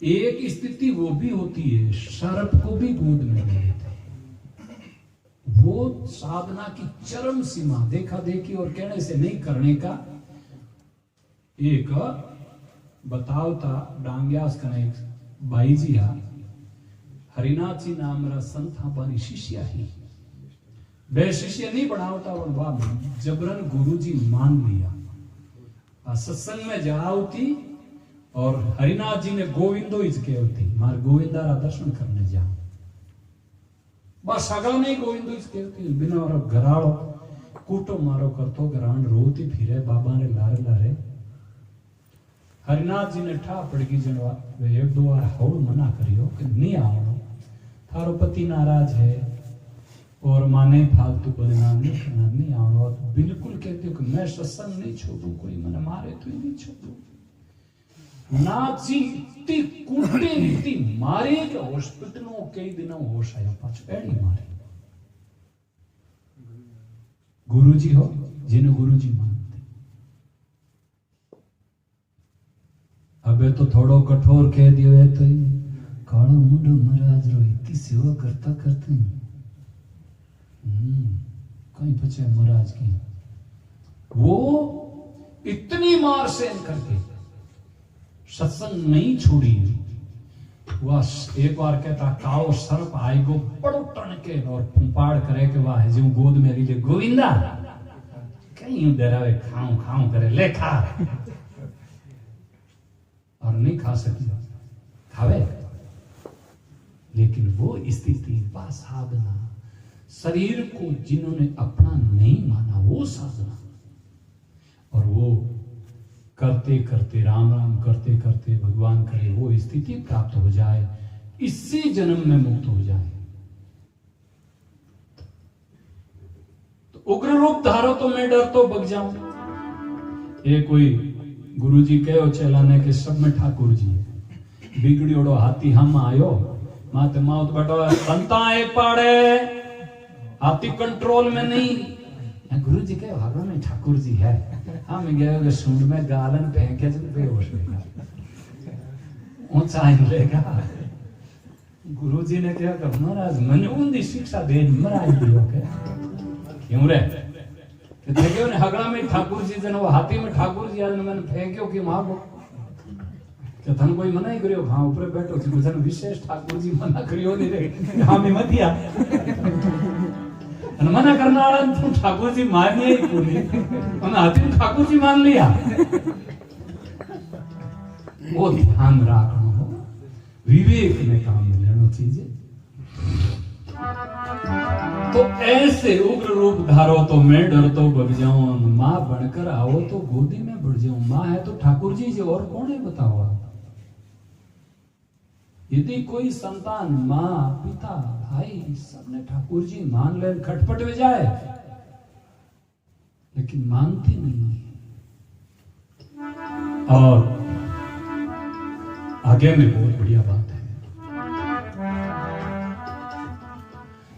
एक स्थिति वो भी होती है सर्प को भी गोद में ले लेते हैं। वो साधना की चरम सीमा, देखा देखी और कहने से नहीं करने का। एक बतावता डांग्यास कने एक बाई जी हा हरिनाथ जी नाम रा संत पानी शिष्य ही बे शिष्य नहीं बनावता और वाह जबरन गुरु जी मान लिया। सत्संग में जाओती और हरिनाथ जी ने गोविंदो ही कहती मार गोविंदा रा दर्शन करने जा। बस अगला नहीं गोविंदो ही कहती बिना और घराड़ो कूटो मारो करतो घरांड रोती फिरे बाबा ने लारे लारे। हरिनाथ जी ने ठा पड़गी जनवा वे एक दो बार हौड़ मना करियो कि नहीं आवो थारो पति नाराज है और माने फालतू बदनाम नहीं करना, नहीं आवो। बिल्कुल कहती हो कि मैं सत्संग नहीं छोड़ू, कोई मने मारे तो ही नहीं छोड़ू। नाची ती कुटी ती मारे के हॉस्पिटलों कई दिनों होश आयो पाछो एड़ी मारे। गुरुजी हो जिन्हें गुरुजी मानते। अबे तो थोड़ो कठोर कह दियो है तो कालो मुंडो महाराज रो इतनी सेवा करता करते कहीं पचे महाराज की वो इतनी मार सहन करके सत्संग नहीं छोड़ी। वह एक बार कहता काओ सर्प आएगो बड़ो टन के और फुंपाड़ करे के वाह जो गोद में लीजे गोविंदा कहीं डरावे खाऊं खाऊं करे ले खा और नहीं खा सकी खावे। लेकिन वो स्थिति व साधना शरीर को जिन्होंने अपना नहीं माना वो साधना और वो करते करते राम राम करते करते भगवान करे वो स्थिति प्राप्त हो जाए, इसी जन्म में मुक्त हो जाए। तो उग्र रूप धारो तो मैं डर तो बग जाऊं। ये कोई गुरुजी कहो चलाने के सब में ठाकुर जी है। बिगड़ियोड़ो हाथी हम आयो माते माउत बटो संता एक पाड़े हाथी कंट्रोल में नहीं। गुरुजी कहे भागो में ठाकुर जी है। हम गए सूंड में गालन फेंके जब बेहोश हो ऊंचाई लेगा। गुरुजी ने कहा कि महाराज मैंने उनकी शिक्षा दे मराई दियो के क्यों रे देखियो ने हगड़ा में ठाकुर जी जन वो हाथी में ठाकुर जी आज मैंने फेंक्यो कि मां को तो थन कोई मना ही करियो हां ऊपर बैठो थी जन विशेष ठाकुर जी मना करियो नहीं रे हां में मत दिया अन मना करने वाला तुम ठाकुर जी मान लिए पूरी उन हाथी में ठाकुर जी मान लिया। वो ध्यान रखना हो विवेक में काम में लेना चीजें। तो ऐसे उग्र रूप धारो तो मैं डर तो बग जाऊं, मां बनकर आओ तो गोदी में बढ़ जाऊं। मां है तो ठाकुर जी जो और कौन है बताओ आप। यदि कोई संतान मां पिता भाई सबने ठाकुर जी मान ले खटपट में जाए लेकिन मानती नहीं है। और आगे में बहुत बढ़िया बात है।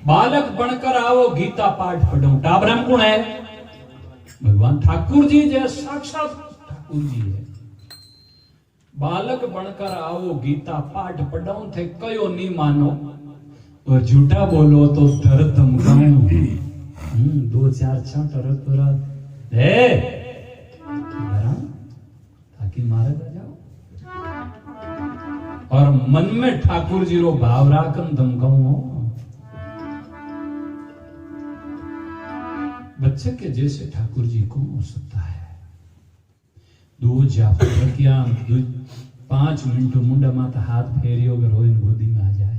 बालक बनकर आओ गीता पाठ पढ़ो। टाबरम कौन है? भगवान ठाकुर जी जो साक्षात ठाकुर जी है। बालक बनकर आओ गीता पाठ पढ़ो थे कयो नहीं मानो और झूठा बोलो तो डर धमकाऊं। 2-4 छठ रखरा ताकि मारे ना जाओ। और मन में ठाकुर जी रो भाव राखन धमकाऊं। बच्चे के जैसे ठाकुर जी को हो सकता है। 5 मिनट मुंडा माता हाथ फेरियो अगर हो गोदी में आ जाए।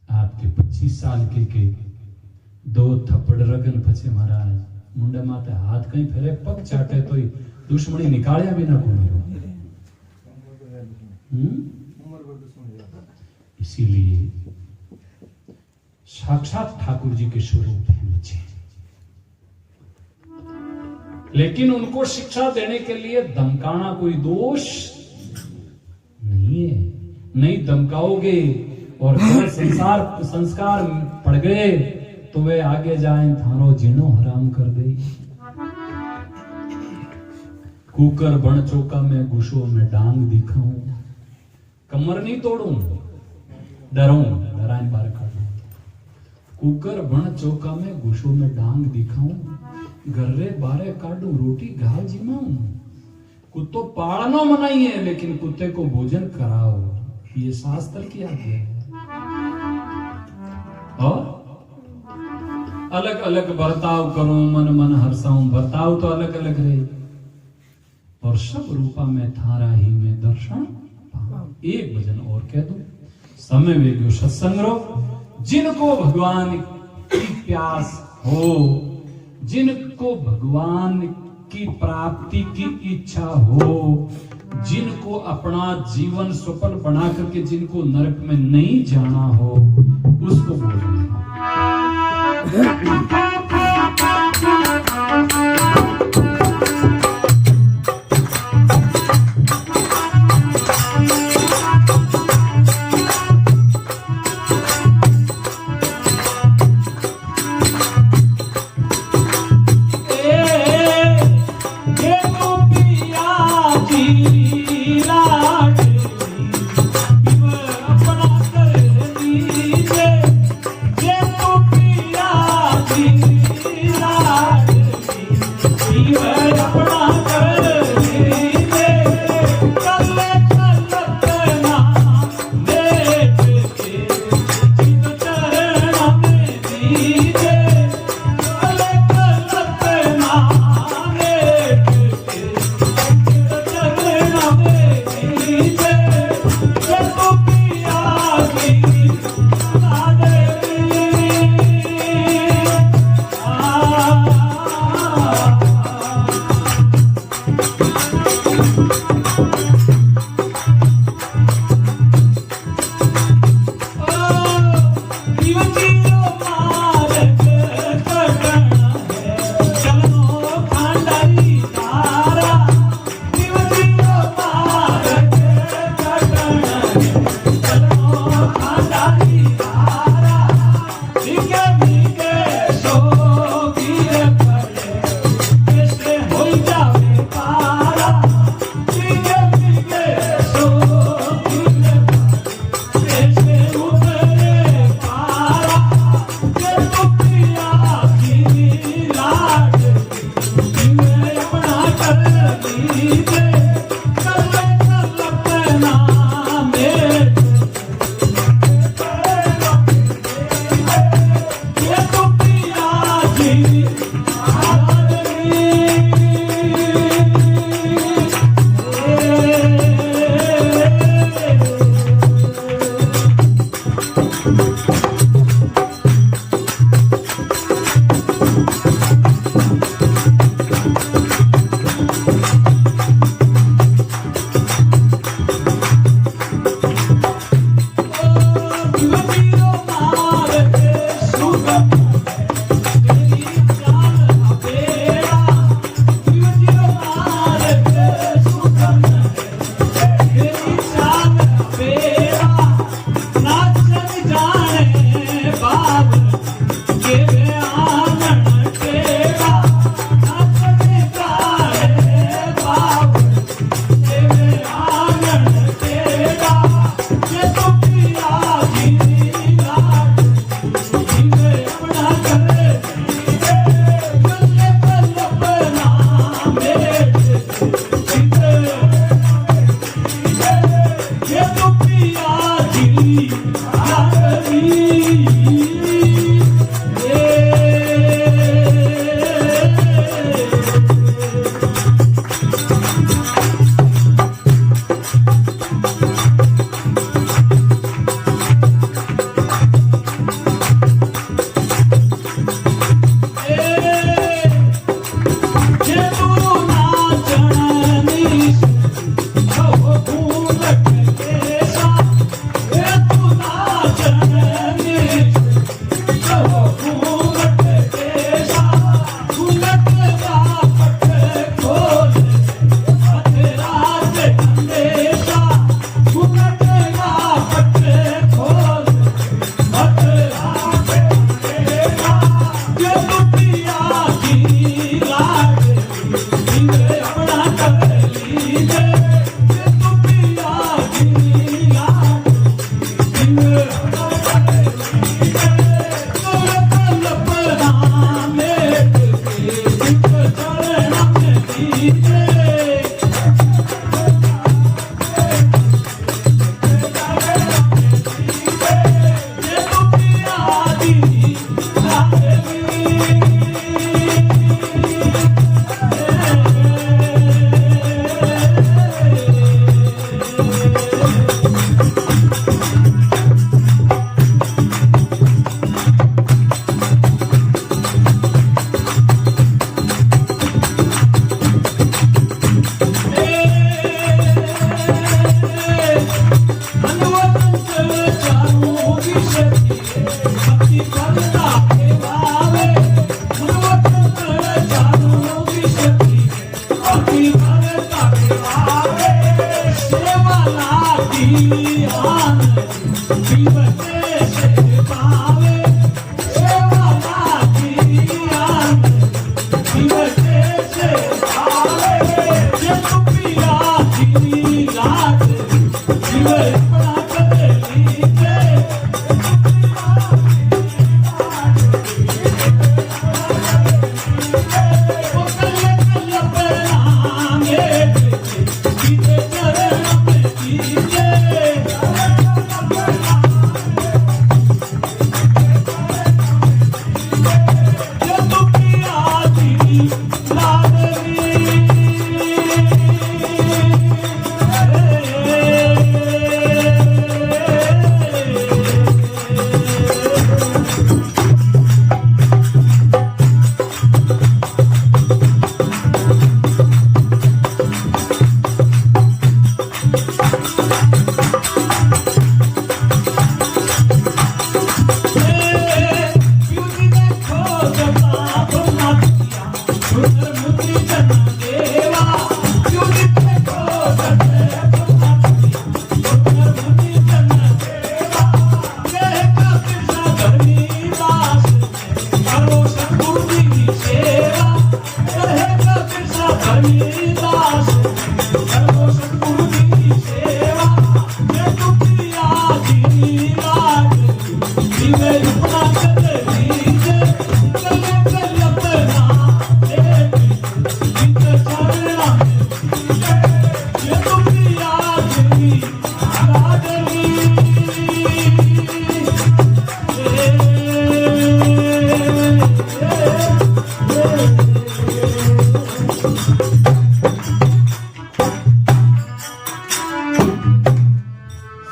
आपके 25 साल के 2 थप्पड़ रगन पछे महाराज मुंडा माता हाथ कहीं फेरे पग चाटे तो दुश्मनी निकालिया भी ना को मेरो। इसीलिए साक्षात ठाकुर जी के स्वरूप हैं बच्चे। लेकिन उनको शिक्षा देने के लिए धमकाना कोई दोष नहीं है। नहीं धमकाओगे और संस्कार पड़ गए तो वे आगे जाए थारो जीनो हराम कर दे। कुकर बन चौका में घुसो में डांग दिखाऊं। कमर नहीं तोड़ूं डरूं डराइन बार कर कुकर बण चौका में गुशो में डांग दिखाऊं, गर्रे बारे काटू रोटी घाल जिमाऊं। कुत्तो पालनो मनाई है लेकिन कुत्ते को भोजन कराओ, ये शास्त्र की आज्ञा है। और अलग अलग बर्ताव करो, मन मन हर्षाऊं, बर्ताव तो अलग अलग रहे, और सब रूपा में थारा ही में दर्शन पाऊं। एक भजन और कह दूं, समय वेग्यो सत्संग रो। जिनको भगवान की प्यास हो, जिनको भगवान की प्राप्ति की इच्छा हो, जिनको अपना जीवन सफल बना करके जिनको नरक में नहीं जाना हो, उसको बोलना। जी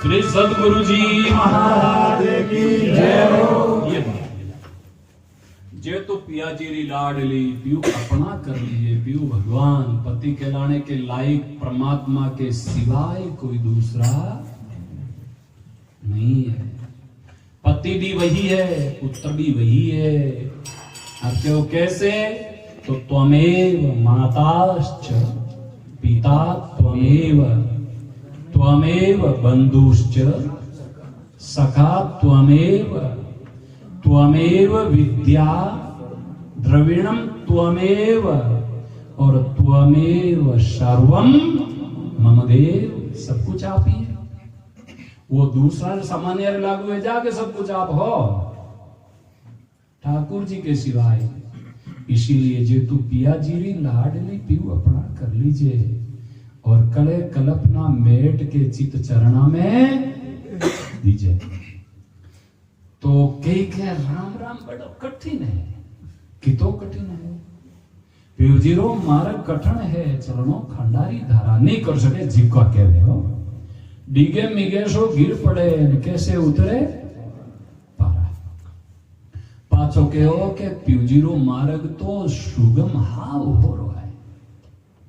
श्री सदगुरु जी महाराज की जय हो। ये जे तो पिया जीरी लाडली पियू अपना कर लीजिए, पियू भगवान पति कहलाने के लायक परमात्मा के सिवाय कोई दूसरा नहीं है। पति भी वही है, पुत्र भी वही है। अब क्यों कैसे? तो त्वमेव माताश्च पिता त्वमेव, त्वमेव बंधुश्च सखा त्वमेव, त्वमेव विद्या द्रविणम त्वमेव, और त्वमेव सर्वम मम देव। सब कुछ आप ही है। वो दूसरा सामान्य लागू है जाके सब कुछ आप हो, ठाकुर जी के सिवाय। इसीलिए जे तू पिया जीरी लाडली पियू अपना कर लीजिए, और कले कल्पना मेट के चित चरणा में दीजिए। तो कई कह राम राम बड़ो कठिन है, कितो कठिन है। प्यूजीरो मार्ग कठिन है, चलनो खंडारी धारा नहीं कर सके। जीवा कह रहे हो डिगे मिगे सो गिर पड़े, कैसे उतरे पारा। पाछो कहो के प्यूजीरो मार्ग तो सुगम हाव हो रहा है,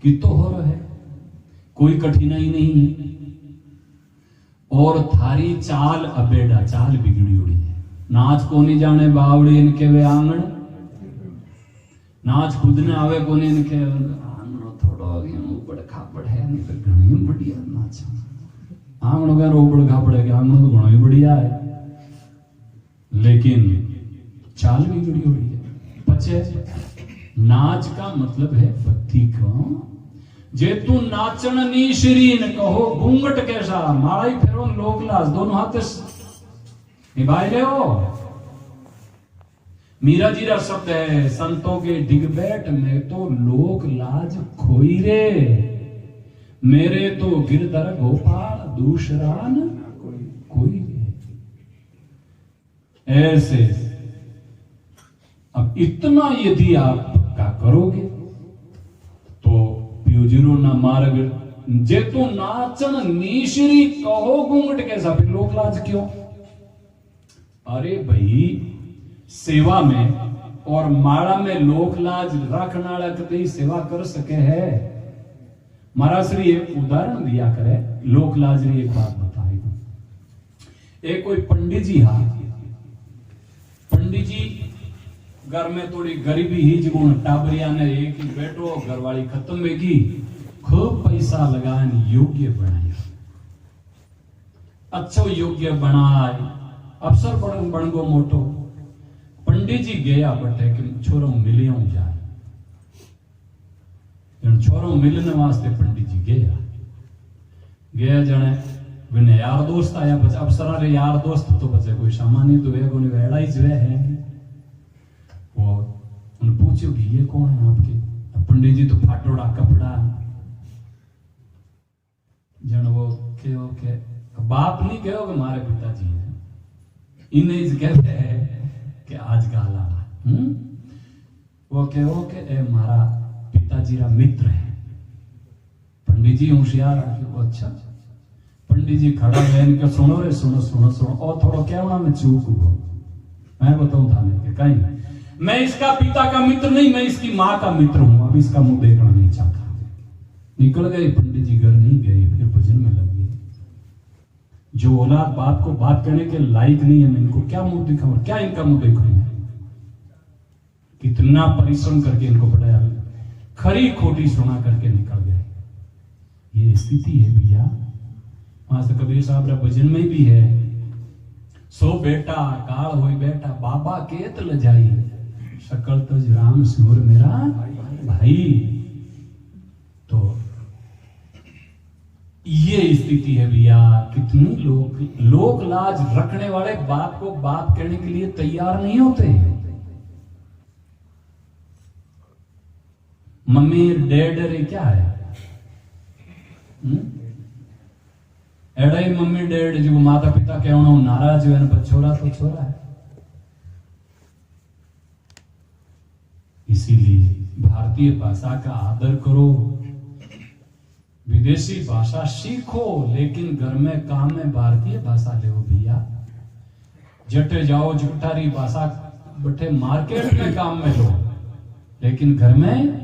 कितो हो रहा है, कोई कठिनाई नहीं है। और थारी चाल अबेड़ा, चाल बिगड़ी उड़ी है। नाच को नहीं जाने बावड़ी इनके वे आंगन, नाच खुद ने आवे को नहीं इनके आंगनो थोड़ो ऊबड़ खाबड़ है, नहीं तो घणी बढ़िया नाच आंगनो का ऊबड़ खाबड़ है, आंगनो तो घणो ही बढ़िया है, लेकिन चाल बिगड़ी उड़ी है। पचे नाच का मतलब है भक्ति को। जे तू नाचन नी शरीन कहो घूंघट कैसा, मालाई फेरो लोक लाज, दोनों हाथ निभाए ले हो। मीरा जी का शब्द है संतों के डिग बैठ में तो लोक लाज खोई रे, मेरे तो गिरधर गोपाल दूसरा न कोई रे। ऐसे अब इतना यदि आप का करोगे तो प्यूजिरो ना मार्ग जे तो नाचन नीशरी कहो घूंघट कैसा, फिर लोक लाज क्यों? अरे भाई सेवा में और माड़ा में लोक लाज रखना कतई सेवा कर सके है। महाराज श्री एक उदाहरण दिया करे लोक लाज री एक बात बताएगा। एक कोई पंडित जी हा, पंडित जी घर में थोड़ी गरीबी ही जगुण टाबरिया ने एक ही बैठो, घरवाली खत्म होगी, खूब पैसा लगाने योग्य बनाया। अच्छो योग्य बनाए, अफसर बन गो मोटो। पंडित जी गया बटे कि छोरो मिलियो जाए, छोरो मिलने वास्ते पंडित जी गया जने बिने यार दोस्त आया, बच्चे अफसरा रे यार दोस्त तो बच्चे कोई सामान्य तो वे कोई वेड़ा ही जो है। वो उन पूछो कि ये कौन है आपके? पंडित जी तो फाटोड़ा कपड़ा जन वो के बाप नहीं कहो कि हमारे पिताजी हैं, इन्हें कहते हैं कि आज गाला वो कहो कि ए हमारा पिताजी रा मित्र है। पंडित जी होशियार है। वो अच्छा पंडित जी खड़ा है इनके सुनो रे सुनो और थोड़ा कहना में चूक हुआ। मैं बताऊं थाने के कहीं मैं इसका पिता का मित्र नहीं, मैं इसकी माँ का मित्र हूं। अब इसका मुंह देखना नहीं चाहता। निकल गए पंडित जी, घर नहीं गए, फिर भजन में लग गए। जो औलाद बाप को बात करने के लायक नहीं है, मैं इनको क्या मुंह दिखाऊं, क्या इनका मुंह देखूं? कितना परिश्रम करके इनको पढ़ाया, खरी खोटी सुना करके निकल गए। ये स्थिति है भैया। वहां से कबीर साहब रा भजन में भी है, सो बेटा काल होई बेटा बाबा केत ल जाई, सकल तज राम सिमर मेरा भाई। तो ये स्थिति है भैया। कितनी लोग लाज रखने वाले बाप को बाप कहने के लिए तैयार नहीं होते। मम्मी डैड क्या है? एड़ा ही मम्मी डैड जो माता पिता कहना नाराज हुए पर छोरा तो छोरा है। इसीलिए भारतीय भाषा का आदर करो, विदेशी भाषा सीखो, लेकिन घर में काम में भारतीय भाषा ले भैया। जटे जाओ जुटारी भाषा बटे मार्केट में काम में लो, लेकिन घर में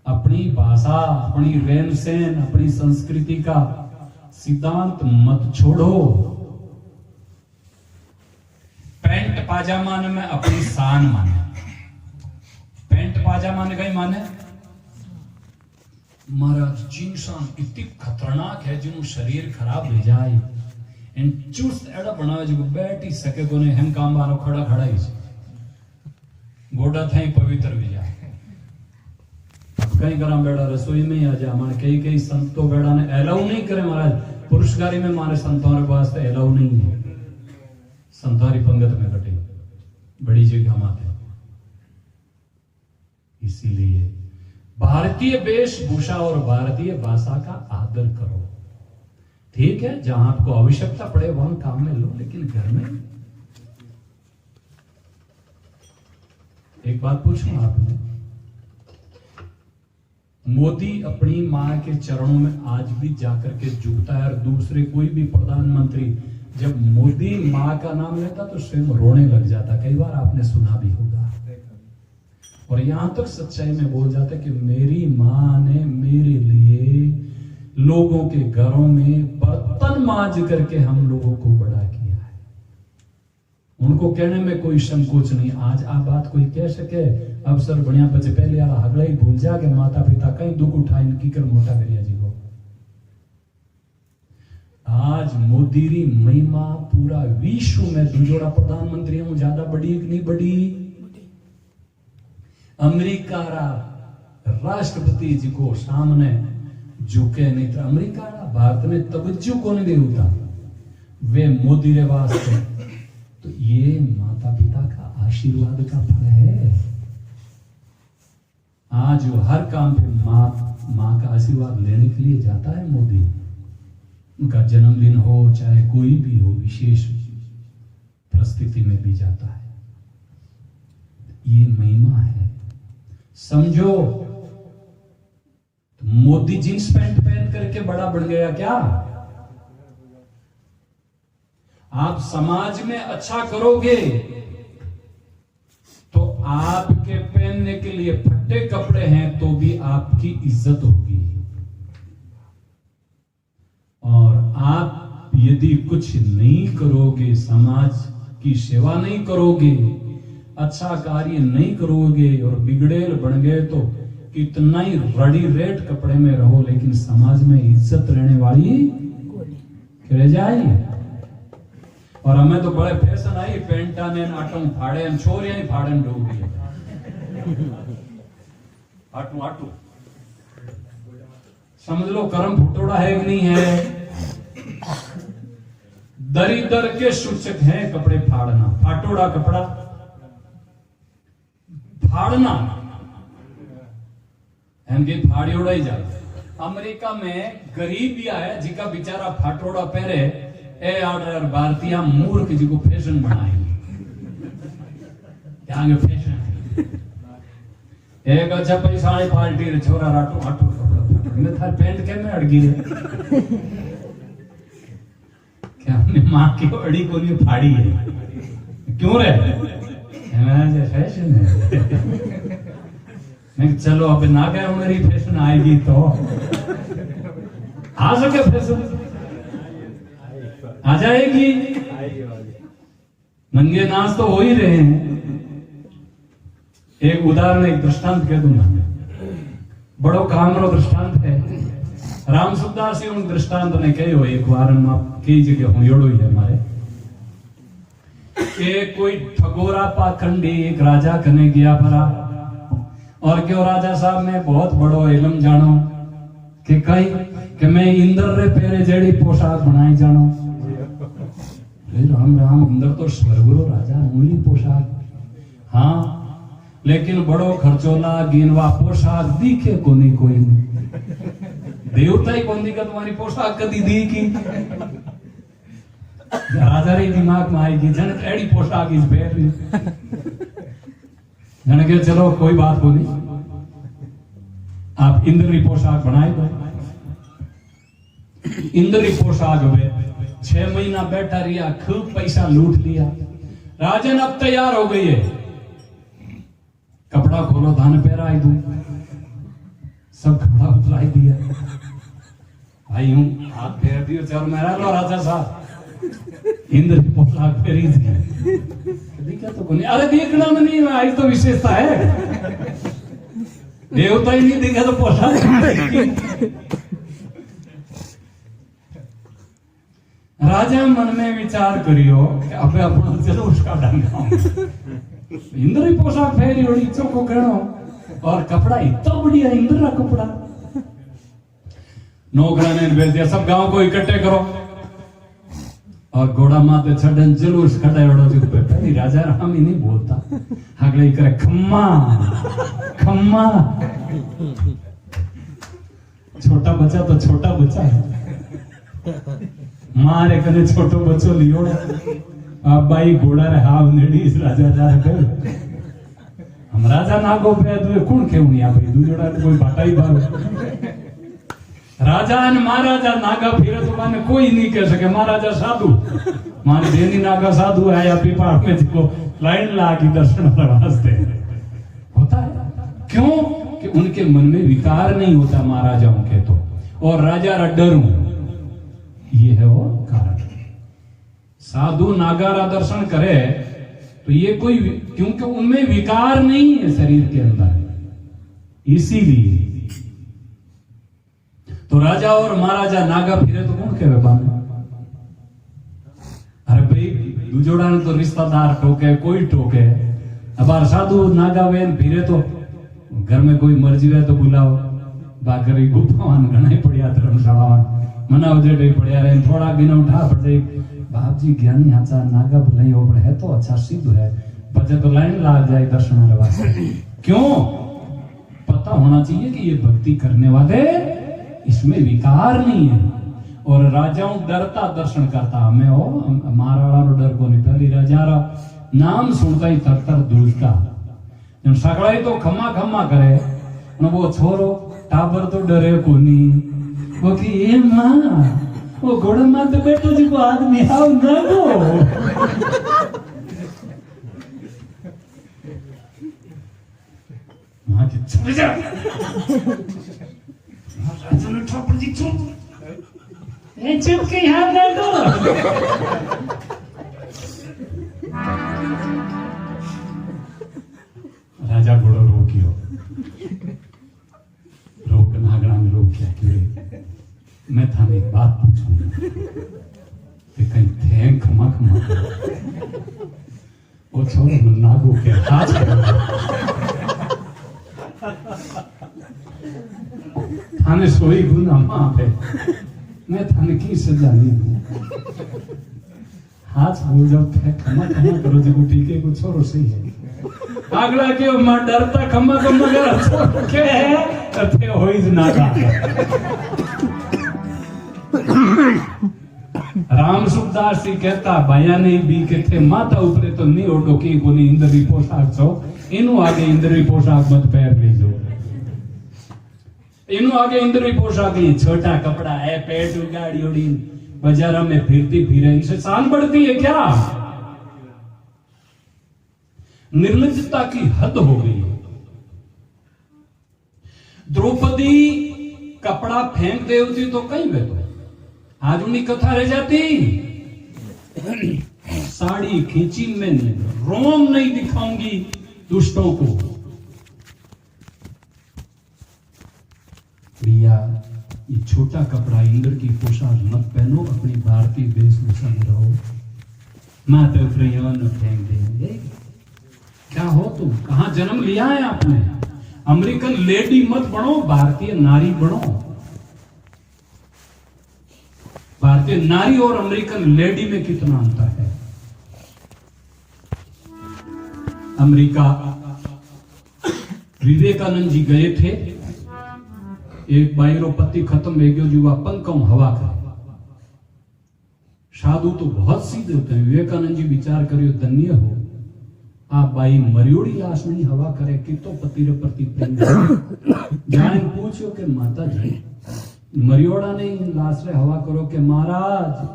अपनी भाषा, अपनी रहन सहन, अपनी संस्कृति का सिद्धांत मत छोड़ो। पैंट पाजामा में अपनी शान माने। पैंट पाजामा ने कहीं माने महाराज चिंसान इतनी खतरनाक है जिन्हों शरीर खराब ले जाए, इन चुस्त एड़ा बनावे जो बैठ ही सके कोने हम काम बारो खड़ा खड़ा ही गोडा था ही पवित्र भी जाए। कई करा बेड़ा रसोई में आ जा, हमारे कई संतों बेड़ा ने अलाउ नहीं करे महाराज। पुरुषगारी में हमारे संतों के पास अलाउ नहीं है। संतारी पंगत में कटे बड़ी जगह माते। इसीलिए भारतीय वेशभूषा और भारतीय भाषा का आदर करो। ठीक है, जहां आपको आवश्यकता पड़े वहां काम में लो, लेकिन घर में। एक बात पूछूं आपने, मोदी अपनी मां के चरणों में आज भी जाकर के झुकता है, और दूसरे कोई भी प्रधानमंत्री जब मोदी मां का नाम लेता तो स्वयं रोने लग जाता। कई बार आपने सुना भी होगा। और यहां तक सच्चाई में बोल जाता कि मेरी मां ने मेरे लिए लोगों के घरों में बर्तन मांज करके हम लोगों को बड़ा किया है। उनको कहने में कोई संकोच नहीं। आज आप बात कोई कह सके अवसर बढ़िया बच्चे पहले वाला हगला ही भूल जा के माता पिता कहीं दुख उठा इनकी कर मोटा करिया जी को। आज मोदी री महिमा पूरा विश्व में दूसरा प्रधानमंत्री हूं ज्यादा बड़ी कि नहीं बड़ी। अमेरिका रा राष्ट्रपति जी को सामने झुके नहीं था। अमेरिका रा भारत में तवज्जो कौन दे होता वे मोदी रे वास्ते। तो ये माता पिता का आशीर्वाद का फल है। आज वो हर काम पे माँ का आशीर्वाद लेने के लिए जाता है मोदी। उनका जन्मदिन हो चाहे कोई भी हो, विशेष परिस्थिति में भी जाता है। ये महिमा है, समझो। तो मोदी जींस पैंट पहन करके बड़ा बन गया क्या? आप समाज में अच्छा करोगे तो आपके पहनने के लिए फट्टे कपड़े हैं तो भी आपकी इज्जत होगी। और आप यदि कुछ नहीं करोगे, समाज की सेवा नहीं करोगे, अच्छा कार्य नहीं करोगे और बिगड़ेल बन गए तो कितना ही रड़ी रेट कपड़े में रहो, लेकिन समाज में इज्जत रहने वाली रह जाए। और हमें तो बड़े फैशन आई पेंटा ने आटू फाड़े छोरियां ही फाड़न डूबी आटू आटू समझ लो कर्म फुटोड़ा है कि नहीं है। दरिद्र के सूचक है कपड़े फाड़ना, फाटोड़ा कपड़ा फाड़ना इनके फाड़ियोड़ा ही जाता। अमेरिका में गरीब भी आया जिका बेचारा फाटोड़ा पहरे ए ऑर्डर भारतीय मूर्ख जी को फैशन बनाएंगे आगे फैशन एक अच्छा पैसा वाली पार्टी रे छोरा राटो आटो कपड़ा मैं थार पेंट के में अड़गी रे क्या हमने मां की अड़ी को नहीं फाड़ी है क्यों रे मैं फैशन है मैं चलो अब ना गया मेरी फैशन आएगी तो आ सके फैशन आ जाएगी। नंगे नाच तो हो ही रहे हैं। एक उदाहरण एक दृष्टांत कह दूंगा, बड़ो कामरो दृष्टांत है। राम सुखदास जी उन दृष्टांत ने कहो एक बार कई जगह हूं योड़ो ही है हमारे एक कोई ठगोरा पाखंडी एक राजा कने गया भरा और क्यों राजा साहब मैं बहुत बड़ो इलम जानो कि कहीं कि मैं इंद्र रे पेरे जेड़ी पोशाक बनाई जानो। राम राम इंद्र तो स्वर्गरो राजा मूली पोशाक हाँ लेकिन बड़ो खर्चोला गिनवा पोशाक दिखे कोनी कोई देवता ही कौन दिखा तुम्हारी पोशाक कदी दी की राजा रे दिमाग में आएगी जन एड़ी पोशाक इस पहन जन के चलो कोई बात को नहीं आप इंद्री पोशाक बनाए दो। इंद्री पोशाक में 6 महीना बैठा रिया खूब पैसा लूट लिया। राजन अब तैयार हो गई है कपड़ा खोलो धान पहरा दू सब कपड़ा उतराई दिया भाई हूं हाथ फेर दियो चल मेरा लो राजा साहब इंद्र की पोशाक फेरी देखा तो कोनी अरे देखना में नहीं आई तो विशेषता है देवता ही नहीं देखा तो पोशाक। राजा मन में विचार करियो कि अबे अपना जलूस का ढंगा इंद्र पोशाक फेरी और इच्छो को कहनो और कपड़ा इतना बढ़िया इंद्र का कपड़ा। नौकरा ने भेज दिया सब गांव को इकट्ठे करो और घोड़ा माते छड़न जलूस खड़ा जो पहली राजा राम ही नहीं बोलता अगले करे खम्मा खम्मा छोटा बच्चा तो छोटा बच्चा है मारे कने छोटो बच्चो लियो अब भाई घोड़ा रे हाव नेडी इस राजा जा कर हम राजा नागो पे दुए कौन केउनी आ भाई दुजोड़ा कोई बाटाई बार राजा ने महाराजा नागा फिरे तो माने कोई नहीं कह सके महाराजा साधु माने देनी नागा साधु आया पीपा में को लाइन लागी दर्शन वास्ते होता है क्यों कि उनके मन में विकार नहीं होता महाराजाओं के तो और राजा रा डरू ये है वो कारण। साधु नागारा दर्शन करे तो ये कोई क्योंकि उनमें विकार नहीं है शरीर के अंदर इसीलिए तो राजा और महाराजा नागा फिरे तो कौन कहे बाने अरे भाई दुजोड़ा ने तो रिश्तेदार टोके कोई टोके अब साधु नागा वेन फिरे तो घर में कोई मर्जी रहे तो बुलाओ बाकरी गुफावान घना ही पड़िया धर्मशाला मनाव जेडे पड़िया रहे थोड़ा बिना उठा पड़ जाए बाप जी ज्ञानी हाचा नागा भलाई हो पड़े है तो अच्छा सिद्ध है बचे तो लाइन लाग जाए दर्शन वास्ते क्यों पता होना चाहिए कि ये भक्ति करने वाले इसमें विकार नहीं है और राजाओं डरता दर्शन करता हमें हो महाराणा रो डर को नहीं पहली राजा रा नाम सुनता ही थर दूसता जब सगड़ा ही तो खम्मा खम्मा करे न वो छोरो टाबर तो डरे को नहीं वो कि ये माँ वो घोड़े माँ तो बैठो जी को आदमी आओ ना गो माँ की चुप जा राजा ने ठाकुर जी चुप ये चुप के यहाँ ना गो राजा घोड़ो रोकियो रोक नागरा में रोक क्या क्यों मैं थाने एक बात पूछूंगा ते कहीं थे खमा खमा वो छोरो नागो के हाथ थाने सोई गुना मां पे मैं थाने की सजा नहीं दूं हाथ बोल जाओ थे खमा खमा करो देखो ठीक है कुछ छोरो सही है अगला के मां डरता खमा खमा कर के है थे होई ना का राम सुखदास जी कहता भया नहीं बी के थे माता ऊपरे तो नहीं ओडो की कोनी इंद्री पोशाक छो इनु आगे इंद्री पोशाक मत पहर लीजो इनु आगे इंद्री पोशाक ही छोटा कपड़ा है पेट उगाड़ी उड़ी बाजारों में फिरती फिरे इनसे शान बढ़ती है क्या निर्लज्जता की हद हो गई द्रौपदी कपड़ा फेंक दे होती तो कहीं गए आज उन्हीं कथा रह जाती साड़ी खींची में रोम नहीं दिखाऊंगी दुष्टों को भैया ये छोटा कपड़ा इंद्र की पोशाक मत पहनो अपनी भारतीय वेशभूषा में रहो माता न फेंक देंगे क्या हो तुम कहां जन्म लिया है आपने अमेरिकन लेडी मत बनो भारतीय नारी बनो भारतीय नारी और अमेरिकन लेडी में कितना अंतर है अमेरिका विवेकानंद जी गए थे एक बाईरो पति खत्म हो गयो जुआ पंखों हवा करे साधु तो बहुत सीधे होते हैं विवेकानंद जी विचार करियो धन्य हो आप बाई मरियोड़ी लाश नहीं हवा करे कि तो पति रे प्रति प्रेम जाने पूछो के माता जी मरियोड़ा नहीं लाश रे हवा करो के महाराज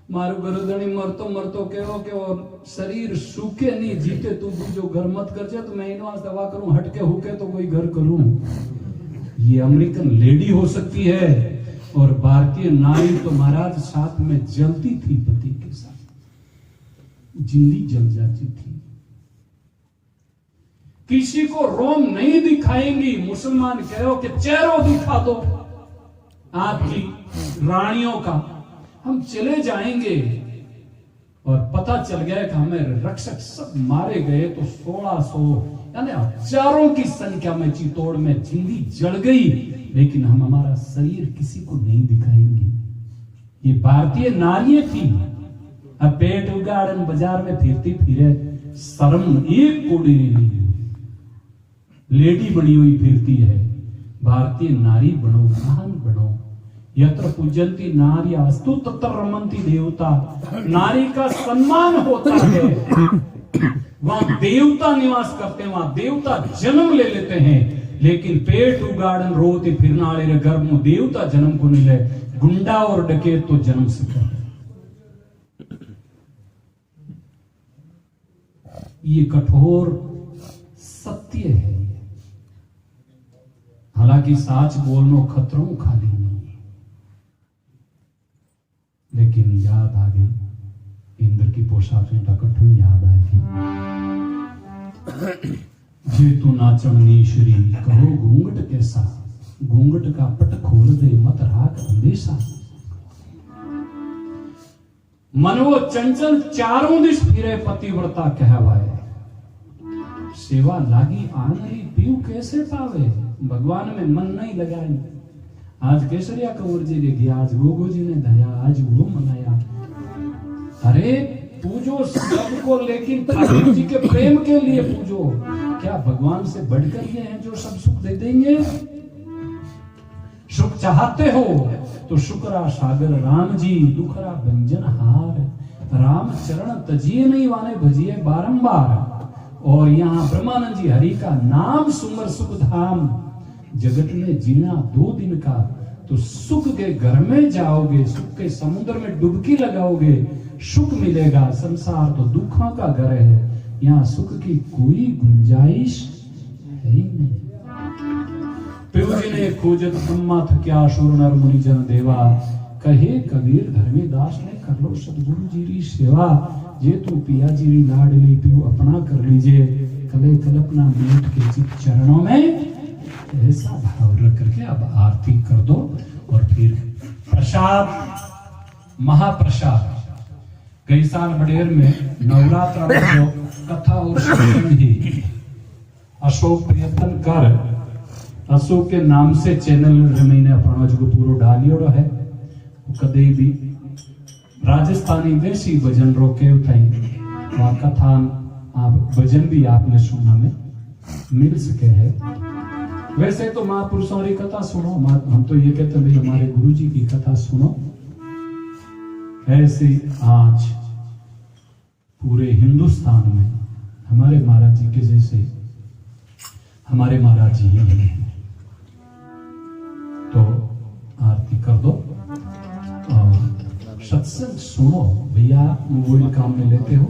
मारो गरुदणी मरतो मरतो कहो के और शरीर सूखे नहीं जीते तू जो घर मत कर जा तो मैं इन वास्ते हवा करूं हटके होके तो कोई घर करूं ये अमेरिकन लेडी हो सकती है और भारतीय नारी तो महाराज साथ में जलती थी पति के साथ जिंदगी जल जाती थी किसी को रोम नहीं दिखाएंगी मुसलमान कहो कि चेहरों दिखा दो आपकी रानियों का हम चले जाएंगे और पता चल गया कि हमें रक्षक सब मारे गए तो 1600 यानी हजारों की संख्या में चित्तौड़ में जिंदगी जल गई लेकिन हम हमारा शरीर किसी को नहीं दिखाएंगे ये भारतीय नारियां थी अब पेट उगाड़न बाजार में फिरती फिरे शर्म एक कोड़ी नहीं लेडी बनी हुई फिरती है भारतीय नारी बनो महान बनो यत्र पूजन्ति नार्यास्तु तत्र रमन्ति देवता नारी का सम्मान होता है वहां देवता निवास करते हैं वहां देवता जन्म ले लेते हैं लेकिन पेट उगाड़न रोते फिरना वाले गर्भ में देवता जन्म को नहीं ले गुंडा और डकैत तो जन्म सकता है ये कठोर सत्य है हालांकि साच बोलनो खतरों खाली नहीं है लेकिन याद आ गई इंद्र की पोशाक में कठो याद आई थी जे तू नाचनी श्री कहो घूंघट कैसा घूंघट का पट खोल दे मत राख अंदेशा मनवो चंचल चारों दिश फिरे पतिव्रता कहवाए सेवा लागी आनरी पीऊ कैसे पावे भगवान में मन नहीं लगाई आज केसरिया कंवर जी ने किया आज गोगो जी ने दया आज वो मनाया अरे पूजो सबको लेकिन ठाकुर जी के प्रेम के लिए पूजो क्या भगवान से बढ़कर ये हैं जो सब सुख दे देंगे सुख चाहते हो तो शुक्रा सागर राम जी दुखरा व्यंजन हार राम चरण तजिए नहीं वाले भजिए बारंबार और यहाँ ब्रह्मानंद जी हरि का नाम सुमर सुख धाम जगत में जीना 2 दिन का तो सुख के घर में जाओगे सुख के समुद्र में डुबकी लगाओगे सुख मिलेगा संसार तो दुखों का घर है यहाँ सुख की कोई गुंजाइश है ही नहीं ने खोजत ब्रह्मा थक्या सुर नर मुनि जन देवा कहे कबीर धर्मीदास ने कर लो सतगुरु जी की सेवा जे तू पिया जी री लाडली पियो अपना कर लीजिए कले कल्पना मीट के चित चरणों में ऐसा भाव रख करके अब आरती कर दो और फिर प्रसाद महाप्रसाद। कई साल बड़ेर में नवरात्र में जो कथा और सत्संग ही अशोक प्रयत्न कर अशोक के नाम से चैनल मैंने अपना जो पूरा डालियोड़ो है, कदे भी राजस्थानी देसी भजन रोके उठाई वहाँ कथा आप भजन भी आपने सुनने में मिल सके है। वैसे तो महापुरुषों की कथा सुनो, हम तो ये कहते हैं भाई हमारे गुरु जी की कथा सुनो। ऐसे आज पूरे हिंदुस्तान में हमारे महाराज जी के जैसे हमारे महाराज जी ही नहीं है। तो आरती कर दो और सत्संग सुनो भैया, मोबाइल काम में लेते हो।